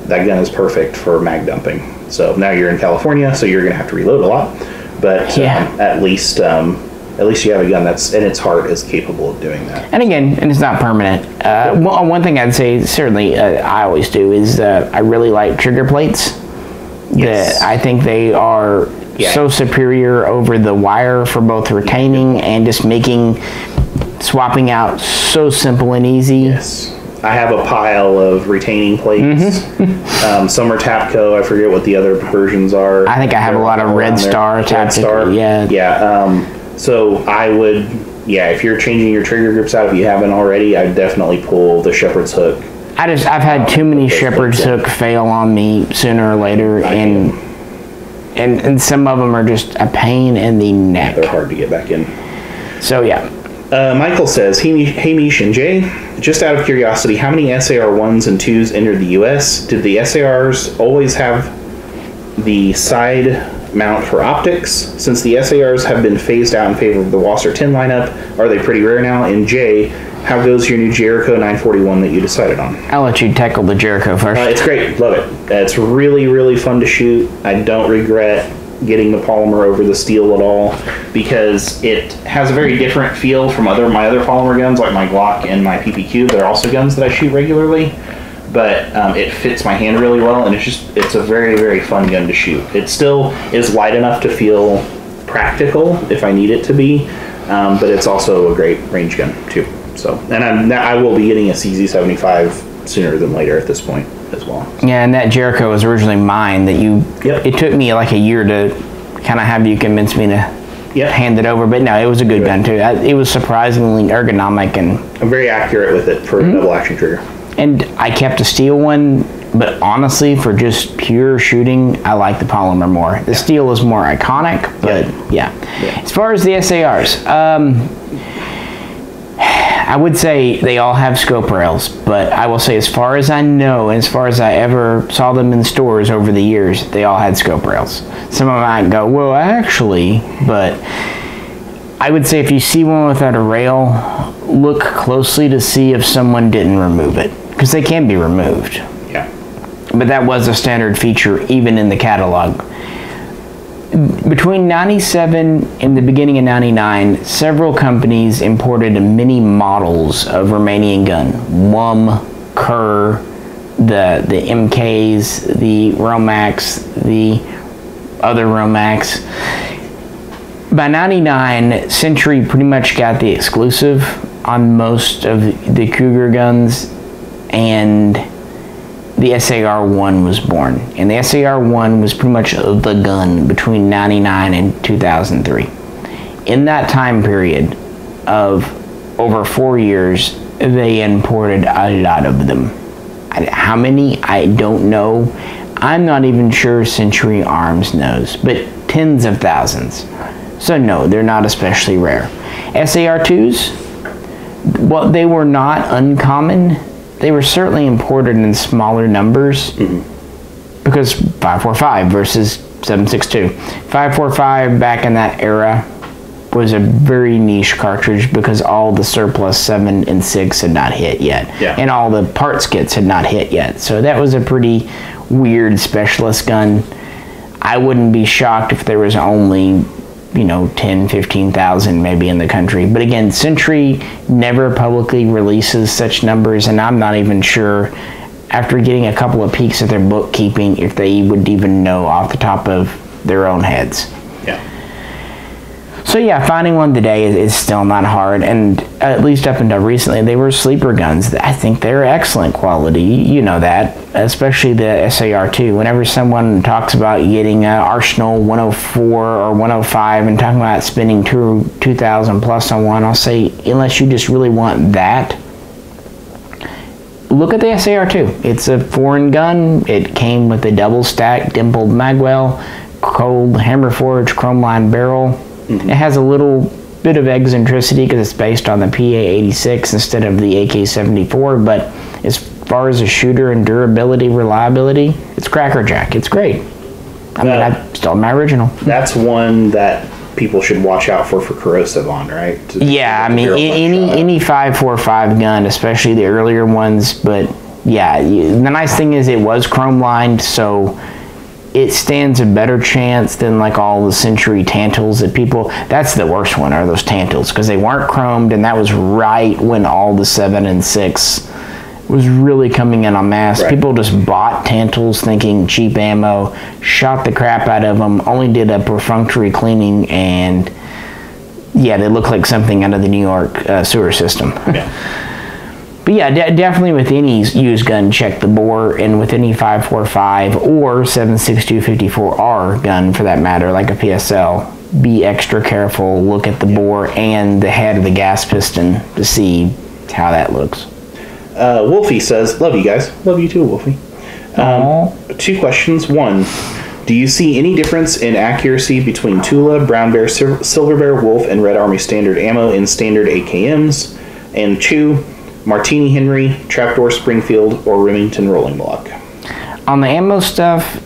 Speaker 2: gun is perfect for mag dumping. So now you're in California, so you're going to have to reload a lot. But at least you have a gun that's in its heart is capable of doing that.
Speaker 1: And again, it's not permanent. One thing I'd say, certainly I always do, is I really like trigger plates.
Speaker 2: Yes.
Speaker 1: I think they are so superior over the wire for both retaining and just making swapping out so simple and easy.
Speaker 2: Yes. I have a pile of retaining plates. Some are TAPCO. I forget what the other versions are.
Speaker 1: I think I have a lot of Red Star TAPCO.
Speaker 2: Yeah. So I would, if you're changing your trigger grips out, if you haven't already, I'd definitely pull the shepherd's hook.
Speaker 1: I've had too many shepherd's hook fail on me sooner or later, and some of them are just a pain in the neck.
Speaker 2: They're hard to get back in.
Speaker 1: So yeah.
Speaker 2: Michael says, hey Mish and Jay, just out of curiosity, how many SAR 1s and 2s entered the US? Did the SARs always have the side mount for optics? Since the SARs have been phased out in favor of the Wasser 10 lineup, are they pretty rare now? And Jay, How goes your new Jericho 941 that you decided on?
Speaker 1: I'll let you tackle the Jericho first.
Speaker 2: It's great. Love it. It's really, really fun to shoot. I don't regret getting the polymer over the steel at all because it has a very different feel from my other polymer guns like my Glock and my PPQ. They're also guns that I shoot regularly, but it fits my hand really well, and it's a very, very fun gun to shoot. It still is light enough to feel practical if I need it to be, but it's also a great range gun too. So, and I will be getting a CZ75 sooner than later at this point as well.
Speaker 1: Yeah, and that Jericho was originally mine that you, it took me like a year to kind of have you convince me to hand it over, but no, it was a good gun too. It was surprisingly ergonomic, and
Speaker 2: I'm very accurate with it for a double action trigger. And
Speaker 1: I kept a steel one, but honestly, for just pure shooting, I like the polymer more. The steel is more iconic, but yeah. As far as the SARs, I would say they all have scope rails, but I will say as far as I know, as far as I ever saw them in stores over the years, they all had scope rails. Some of them might go, well, actually, but I would say if you see one without a rail, look closely to see if someone didn't remove it, because they can be removed.
Speaker 2: Yeah.
Speaker 1: But that was a standard feature even in the catalog. Between 97 and the beginning of 99, several companies imported many models of Romanian gun. WUM, Kerr, the MKs, the Romax, the other Romax. By 99, Century pretty much got the exclusive on most of the Cougar guns, and the SAR-1 was born. And the SAR-1 was pretty much the gun between 99 and 2003. In that time period of over 4 years, they imported a lot of them. How many? I don't know. I'm not even sure Century Arms knows, but tens of thousands. So no, they're not especially rare. SAR-2s, well, they were not uncommon. They were certainly imported in smaller numbers because 545 versus 762. 545 back in that era was a very niche cartridge because all the surplus 7 and 6 had not hit yet. And all the parts kits had not hit yet. So that was a pretty weird specialist gun. I wouldn't be shocked if there was only 10, 15,000 maybe in the country. But again, Century never publicly releases such numbers, and I'm not even sure, after getting a couple of peeks at their bookkeeping, if they would even know off the top of their own heads. So yeah, finding one today is still not hard, and at least up until recently, they were sleeper guns. I think they're excellent quality, you know that, especially the SAR-2. Whenever someone talks about getting an Arsenal 104 or 105 and talking about spending 2,000 plus on one, I'll say, unless you just really want that, look at the SAR-2. It's a foreign gun. It came with a double stack dimpled magwell, cold hammer forged chrome lined barrel. It has a little bit of eccentricity because it's based on the PA86 instead of the AK74, but as far as a shooter and durability, reliability, it's crackerjack. It's great. I mean, I still my original.
Speaker 2: That's one that people should watch out for corrosive on, right?
Speaker 1: Yeah, I mean, any 545 gun, especially the earlier ones, but yeah, the nice thing is it was chrome lined, so it stands a better chance than like all the Century Tantals that people, that's the worst one, are those Tantals, because they weren't chromed, and that was right when all the 7 and 6 was really coming in en masse. People just bought Tantals thinking cheap ammo, shot the crap out of them, only did a perfunctory cleaning, and yeah, they look like something out of the New York sewer system. But yeah, definitely with any used gun, check the bore, and with any 545 or 7.6254R gun for that matter, like a PSL, be extra careful, look at the bore and the head of the gas piston to see how that looks.
Speaker 2: Wolfie says, love you guys. Love you too, Wolfie. 2 questions. 1, do you see any difference in accuracy between Tula, Brown Bear, Silver Bear, Wolf, and Red Army standard ammo in standard AKMs? And 2, Martini Henry, Trapdoor Springfield, or Remington Rolling Block?
Speaker 1: On the ammo stuff,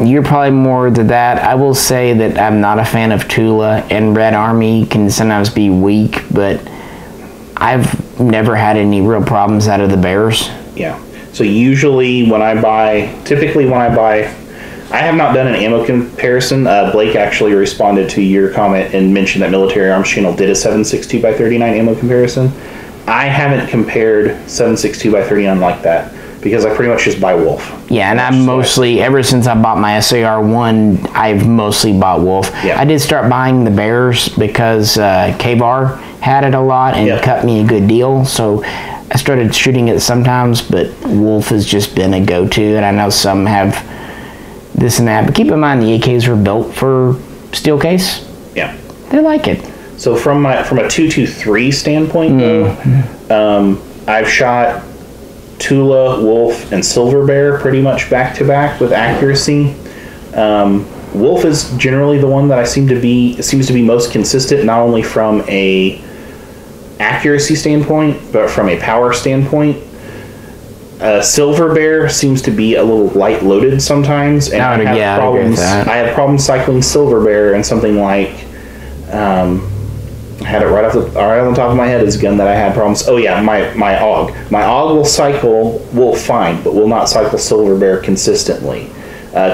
Speaker 1: you're probably more to that. I will say that I'm not a fan of Tula, and Red Army can sometimes be weak, but I've never had any real problems out of the bears.
Speaker 2: Yeah. So usually typically when I buy, I have not done an ammo comparison. Blake actually responded to your comment and mentioned that Military Arms Channel did a 7.62x39 ammo comparison. I haven't compared 7.62x39 like that because I pretty much just buy Wolf.
Speaker 1: Yeah, and I'm mostly, ever since I bought my SAR1, I've mostly bought Wolf.
Speaker 2: Yeah.
Speaker 1: I did start buying the bears because K-Bar had it a lot and cut me a good deal, so I started shooting it sometimes, but Wolf has just been a go-to, and I know some have this and that, but keep in mind the AKs were built for steel case.
Speaker 2: Yeah.
Speaker 1: They like it.
Speaker 2: So from a 223 standpoint, though, I've shot Tula, Wolf, and Silver Bear pretty much back-to-back with accuracy. Wolf is generally the one that seems to be most consistent, not only from a accuracy standpoint, but from a power standpoint. Silver Bear seems to be a little light-loaded sometimes, and I have problems cycling Silver Bear and something like, I had it right on the top of my head is a gun that I had problems. Oh yeah, my AUG. My AUG will cycle Wolf fine, but will not cycle Silver Bear consistently.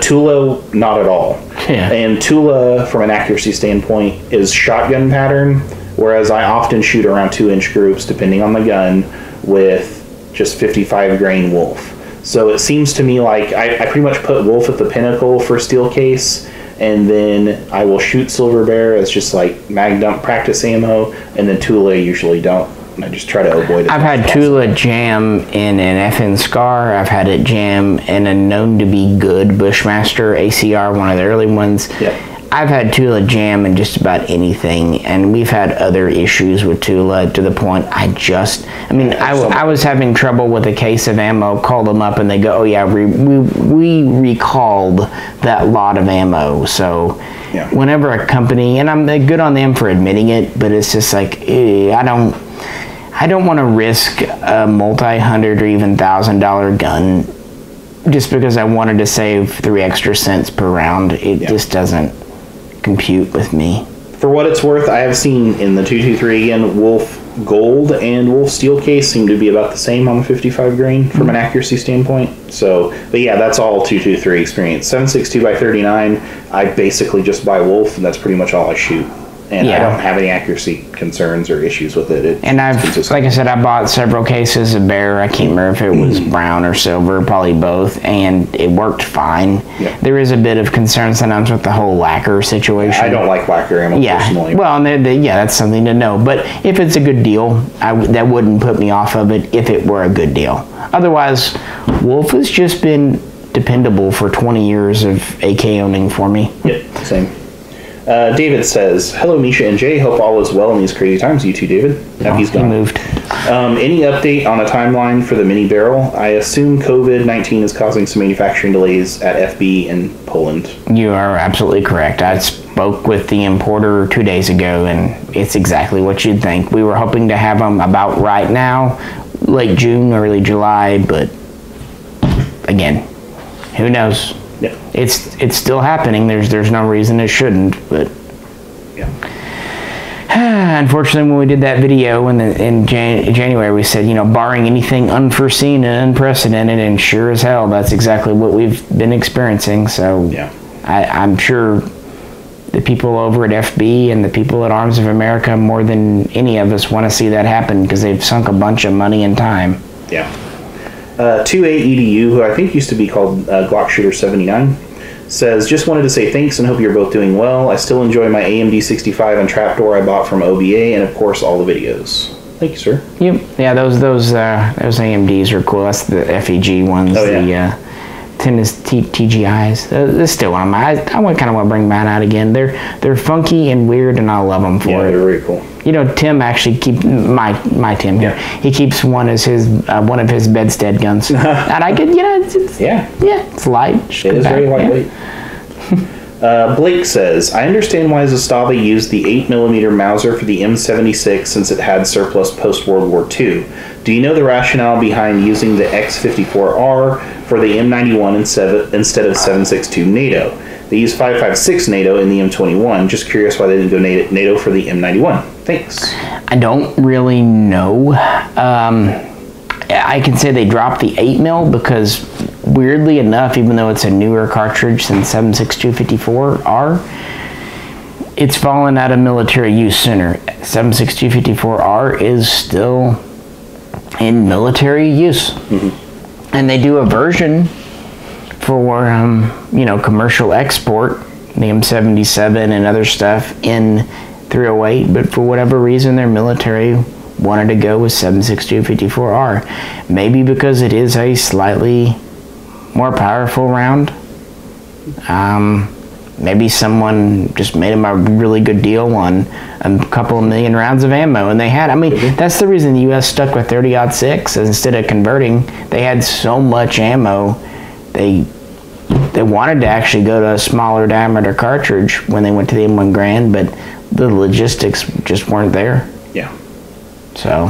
Speaker 2: Tula, not at all.
Speaker 1: Yeah.
Speaker 2: And Tula, from an accuracy standpoint, is shotgun pattern, whereas I often shoot around 2-inch groups, depending on the gun, with just 55 grain Wolf. So it seems to me like I pretty much put Wolf at the pinnacle for steel case, and then I will shoot Silver Bear as just like mag dump practice ammo, and then Tula I usually don't. And I just try to avoid it.
Speaker 1: I've had Tula jam in an FN Scar. I've had it jam in a known to be good Bushmaster ACR, one of the early ones.
Speaker 2: Yeah.
Speaker 1: I've had Tula jam in just about anything, and we've had other issues with Tula to the point I was having trouble with a case of ammo, called them up, and they go, oh yeah, we recalled that lot of ammo. So whenever a company, and I'm good on them for admitting it, but it's just like, I don't want to risk a multi-hundred or even $1,000 gun just because I wanted to save 3 extra cents per round. It just doesn't compute with me.
Speaker 2: For what it's worth, I have seen in the 223 again, Wolf Gold and Wolf Steel case seem to be about the same on the 55 grain from an accuracy standpoint. So, but yeah, that's all 223 experience. 7.62x39, I basically just buy Wolf, and that's pretty much all I shoot. And I don't have any accuracy concerns or issues with it.
Speaker 1: And like I said, I bought several cases of Bear. I can't remember if it was brown or silver, probably both, and it worked fine. Yeah. There is a bit of concern sometimes with the whole lacquer situation.
Speaker 2: I don't like lacquer ammo personally.
Speaker 1: Well, that's something to know. But if it's a good deal, that wouldn't put me off of it if it were a good deal. Otherwise, Wolf has just been dependable for 20 years of AK owning for me.
Speaker 2: Yep, same. David says, hello Misha and Jay, hope all is well in these crazy times. You too, David. He's gone.
Speaker 1: He moved.
Speaker 2: Any update on a timeline for the mini barrel? I assume COVID-19 is causing some manufacturing delays at FB in Poland.
Speaker 1: You are absolutely correct. I spoke with the importer 2 days ago, and it's exactly what you'd think. We were hoping to have them about right now, late June, early July, but again, who knows?
Speaker 2: Yeah.
Speaker 1: It's still happening. There's no reason it shouldn't, but unfortunately, when we did that video in January, we said, barring anything unforeseen and unprecedented, and sure as hell, that's exactly what we've been experiencing. So I'm sure the people over at FB and the people at Arms of America, more than any of us, want to see that happen because they've sunk a bunch of money and time.
Speaker 2: Yeah. 2A EDU, who I think used to be called Glock Shooter 79, says, just wanted to say thanks and hope you're both doing well. I still enjoy my AMD 65 and trapdoor I bought from OBA, and of course all the videos. Thank you, sir. Yep.
Speaker 1: Yeah, those AMDs are cool. That's the FEG ones.
Speaker 2: Oh, yeah.
Speaker 1: The tennis TGIs. That's still one of my. I kind of want to bring mine out again. They're funky and weird, and I love them for it.
Speaker 2: Yeah, they're very cool.
Speaker 1: Tim actually keeps my Tim here. He keeps one as his one of his bedstead guns, and I get it's light.
Speaker 2: It is very lightweight. Blake says, I understand why Zastava used the 8mm Mauser for the M76 since it had surplus post-World War II. Do you know the rationale behind using the X54R for the M91 instead of 7.62 NATO? They use 5.56 NATO in the M21. Just curious why they didn't go NATO for the M91. Thanks.
Speaker 1: I don't really know. I can say they dropped the 8mm because, weirdly enough, even though it's a newer cartridge than 7.6254R, it's fallen out of military use sooner. 7.6254R is still in military use. And they do a version for, you know, commercial export, the M77 and other stuff in 308, but for whatever reason, their military wanted to go with 7.6254R. Maybe because it is a slightly more powerful round. Maybe someone just made them a really good deal on a couple of million rounds of ammo, and they had, I mean, that's the reason the U.S. stuck with 30-06 instead of converting. They had so much ammo, they wanted to actually go to a smaller diameter cartridge when they went to the M1 Grand, but the logistics just weren't there.
Speaker 2: Yeah.
Speaker 1: So.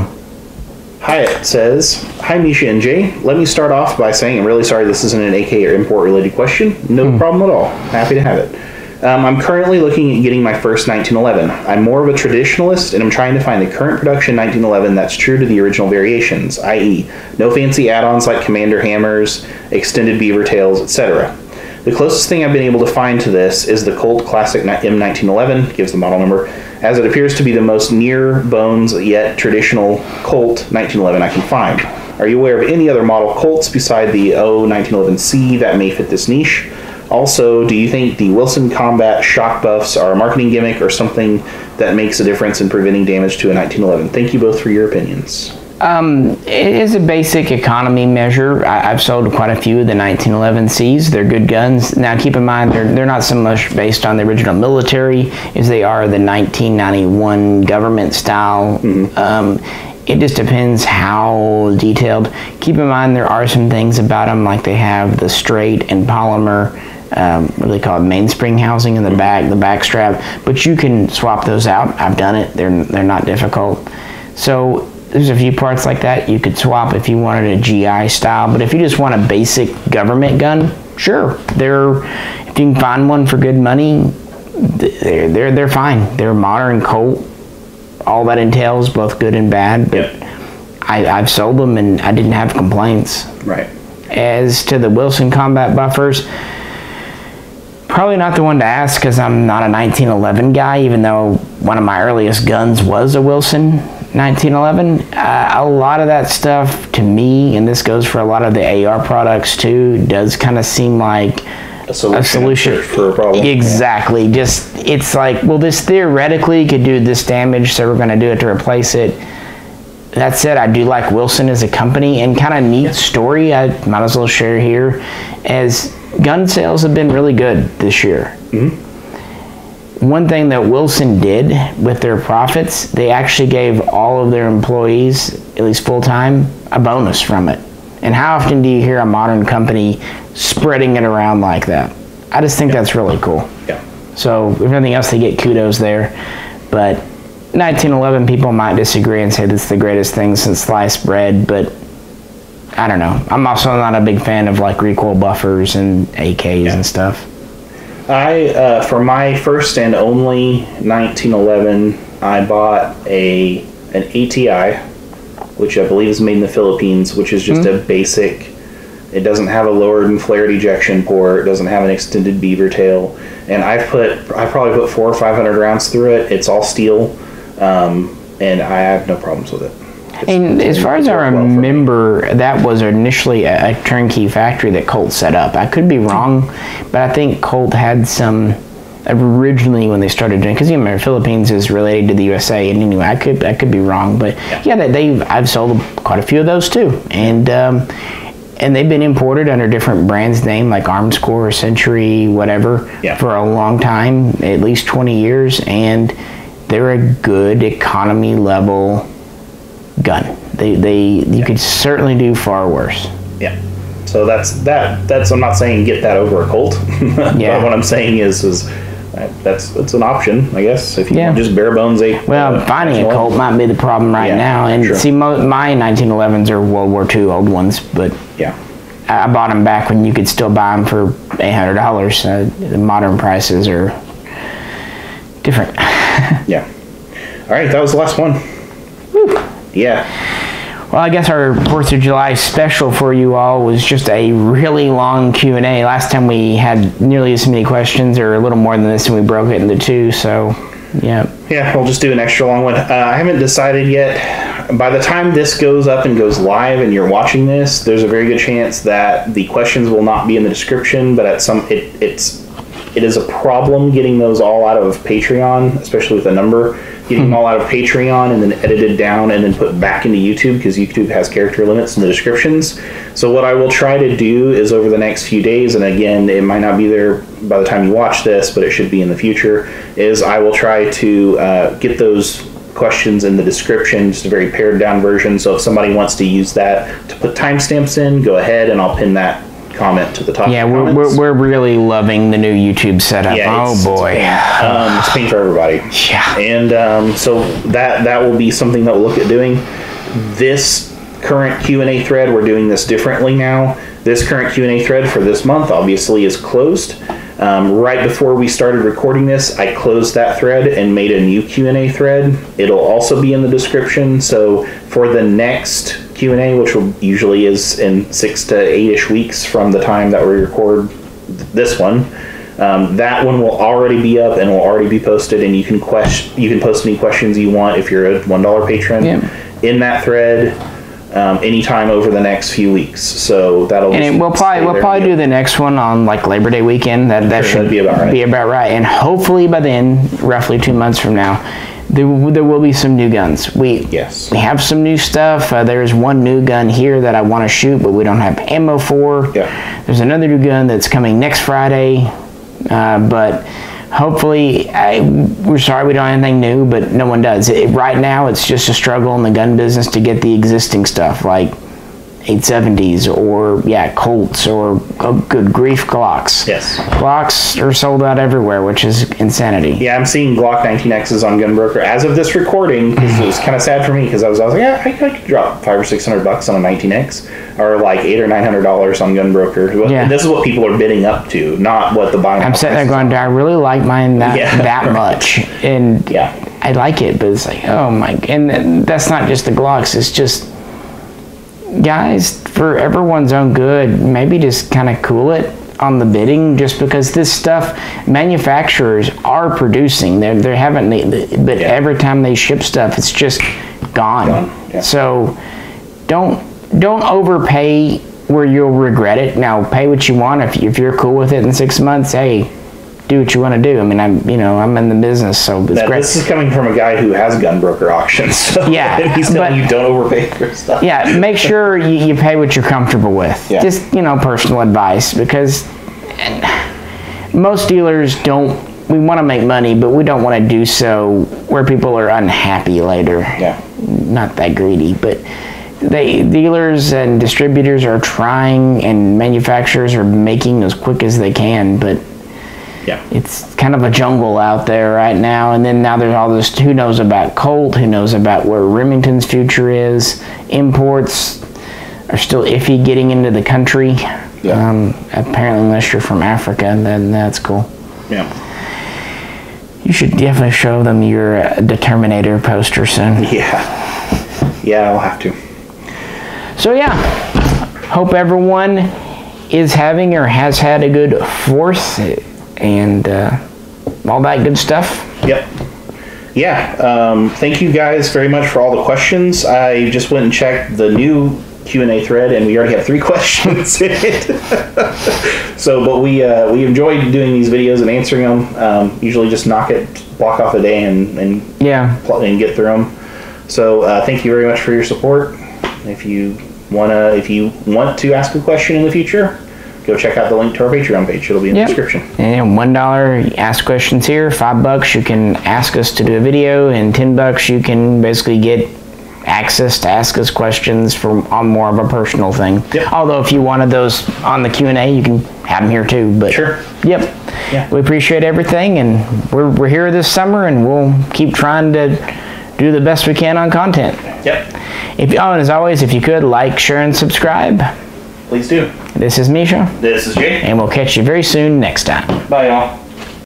Speaker 2: Hyatt says, "Hi Misha and Jay. Let me start off by saying I'm really sorry this isn't an AK or import related question. No problem at all. Happy to have it. I'm currently looking at getting my first 1911. I'm more of a traditionalist and I'm trying to find the current production 1911 that's true to the original variations, i.e. no fancy add-ons like commander hammers, extended beaver tails, etc. The closest thing I've been able to find to this is the Colt Classic M1911, gives the model number, as it appears to be the most near bones yet traditional Colt 1911 I can find. Are you aware of any other model Colts beside the 1911C that may fit this niche? Also, do you think the Wilson Combat shock buffs are a marketing gimmick or something that makes a difference in preventing damage to a 1911? Thank you both for your opinions."
Speaker 1: It is a basic economy measure. I've sold quite a few of the 1911Cs. They're good guns. Now keep in mind, they're not so much based on the original military as they are the 1991 government style. It just depends how detailed. Keep in mind there are some things about them, like they have the straight and polymer, what do they call it, mainspring housing in the back, the back strap, but you can swap those out. I've done it. They're not difficult. So there's a few parts like that you could swap if you wanted a GI style, but if you just want a basic government gun, sure. If you can find one for good money, they're fine. They're modern Colt. All that entails, both good and bad, but I've sold them and I didn't have complaints.
Speaker 2: Right.
Speaker 1: As to the Wilson Combat buffers, probably not the one to ask because I'm not a 1911 guy, even though one of my earliest guns was a Wilson 1911. A lot of that stuff to me, and this goes for a lot of the AR products too, does kind of seem like a solution
Speaker 2: for a problem.
Speaker 1: Exactly. Yeah. Just, it's like, well, this theoretically could do this damage, so we're going to do it to replace it. That said, I do like Wilson as a company, and kind of neat story I might as well share here, as gun sales have been really good this year. One thing that Wilson did with their profits, they actually gave all of their employees, at least full-time, a bonus from it. And how often do you hear a modern company spreading it around like that? I just think that's really cool.
Speaker 2: Yeah.
Speaker 1: So if nothing else, they get kudos there. But 1911 people might disagree and say this is the greatest thing since sliced bread, but I don't know. I'm also not a big fan of like recoil buffers and AKs and stuff.
Speaker 2: For my first and only 1911, I bought an ATI, which I believe is made in the Philippines, which is just a basic. It doesn't have a lowered and flared ejection port. It doesn't have an extended beaver tail, and I probably put 400 or 500 rounds through it. It's all steel, and I have no problems with it.
Speaker 1: And as far as I remember, that was initially a turnkey factory that Colt set up. I could be wrong, but I think Colt had some originally when they started doing, because you remember Philippines is related to the USA, and anyway, I could be wrong, but yeah, I've sold quite a few of those too, and they've been imported under different brands name like Armscore or Century, whatever, for a long time, at least 20 years, and they're a good economy level gun. You could certainly do far worse.
Speaker 2: Yeah. So that's I'm not saying get that over a Colt. But what I'm saying is that's an option, I guess, if you want just bare bones
Speaker 1: finding a Colt might be the problem now, and see, my 1911s are World War II old ones, but I bought them back when you could still buy them for $800. The modern prices are different.
Speaker 2: All right, that was the last one.
Speaker 1: Whew.
Speaker 2: Yeah.
Speaker 1: Well, I guess our 4th of July special for you all was just a really long Q&A. Last time we had nearly as many questions, or a little more than this, and we broke it into 2, so yeah. Yeah,
Speaker 2: we'll just do an extra long one. I haven't decided yet. By the time this goes up and goes live and you're watching this, there's a very good chance that the questions will not be in the description, but at some it is a problem getting those all out of Patreon, especially with a number. Getting them all out of Patreon and then edited down and then put back into YouTube, because YouTube has character limits in the descriptions. So what I will try to do is over the next few days, and again, it might not be there by the time you watch this, but it should be in the future, is I will try to get those questions in the description, just a very pared down version. So if somebody wants to use that to put timestamps in, go ahead and I'll pin that comment to the top.
Speaker 1: Yeah, we're really loving the new YouTube setup. Yeah, oh boy,
Speaker 2: it's pain for everybody.
Speaker 1: Yeah,
Speaker 2: and so that will be something that we'll look at doing. This current Q&A thread, we're doing this differently now. This current Q&A thread for this month obviously is closed. Right before we started recording this, I closed that thread and made a new Q&A thread. It'll also be in the description. So for the next Q&A, which usually is in 6 to 8-ish weeks from the time that we record this one, that one will already be up and will already be posted, and you can post any questions you want if you're a $1 patron in that thread anytime over the next few weeks. So that'll
Speaker 1: we'll probably do the next one on like Labor Day weekend. That should be about right. And hopefully by then, roughly 2 months from now, there will be some new guns. We have some new stuff. There's one new gun here that I want to shoot, but we don't have ammo for.
Speaker 2: Yeah.
Speaker 1: There's another new gun that's coming next Friday, but hopefully, we're sorry we don't have anything new, but no one does. Right now, it's just a struggle in the gun business to get the existing stuff, like 870s or Colts or good grief Glocks.
Speaker 2: Yes,
Speaker 1: Glocks are sold out everywhere, which is insanity.
Speaker 2: Yeah, I'm seeing Glock 19Xs on Gunbroker as of this recording, because it was kind of sad for me, because I was like, yeah, I could drop $500 or $600 on a 19X, or like $800 or $900 on Gunbroker. Yeah. And this is what people are bidding up to, not what the buying.
Speaker 1: I'm sitting there going, do I really like mine that much? And I like it, but it's like, oh my, and that's not just the Glocks, it's just, guys, for everyone's own good, maybe just kind of cool it on the bidding, just because this stuff manufacturers are producing. They haven't, but every time they ship stuff, it's just gone.
Speaker 2: Yeah.
Speaker 1: So don't overpay where you'll regret it. Now pay what you want. If you're cool with it in 6 months, hey, do what you want to do. I mean, I'm in the business, so it's great.
Speaker 2: This is coming from a guy who has Gunbroker auctions. So
Speaker 1: yeah,
Speaker 2: he's telling you don't overpay for stuff.
Speaker 1: Yeah, make sure you pay what you're comfortable with. Yeah. Just personal advice, because most dealers don't. We want to make money, but we don't want to do so where people are unhappy later.
Speaker 2: Yeah,
Speaker 1: not that greedy, but dealers and distributors are trying, and manufacturers are making as quick as they can, but.
Speaker 2: Yeah.
Speaker 1: It's kind of a jungle out there right now, and then now there's all this, who knows about Colt, who knows about where Remington's future is. Imports are still iffy getting into the country.
Speaker 2: Yeah.
Speaker 1: Apparently, unless you're from Africa, then that's cool.
Speaker 2: Yeah.
Speaker 1: You should definitely show them your Determinator poster soon.
Speaker 2: Yeah, I'll have to.
Speaker 1: So yeah, hope everyone is having or has had a good 4th. And all that good stuff.
Speaker 2: Yep. Yeah. Thank you guys very much for all the questions. I just went and checked the new Q&A thread, and we already have 3 questions in it. So, but we enjoyed doing these videos and answering them. Usually just block off a day and get through them. So thank you very much for your support. If you want to ask a question in the future, go check out the link to our Patreon page. It'll be in the description. And
Speaker 1: $1, ask questions here. $5, you can ask us to do a video, and $10, you can basically get access to ask us questions on more of a personal thing.
Speaker 2: Yep.
Speaker 1: Although if you wanted those on the Q&A, you can have them here too. But
Speaker 2: sure.
Speaker 1: Yep.
Speaker 2: Yeah.
Speaker 1: We appreciate everything, and we're here this summer, and we'll keep trying to do the best we can on content.
Speaker 2: Yep.
Speaker 1: And as always, if you could, like, share, and subscribe.
Speaker 2: Please do.
Speaker 1: This is Misha.
Speaker 2: This is Jake.
Speaker 1: And we'll catch you very soon next time.
Speaker 2: Bye, y'all.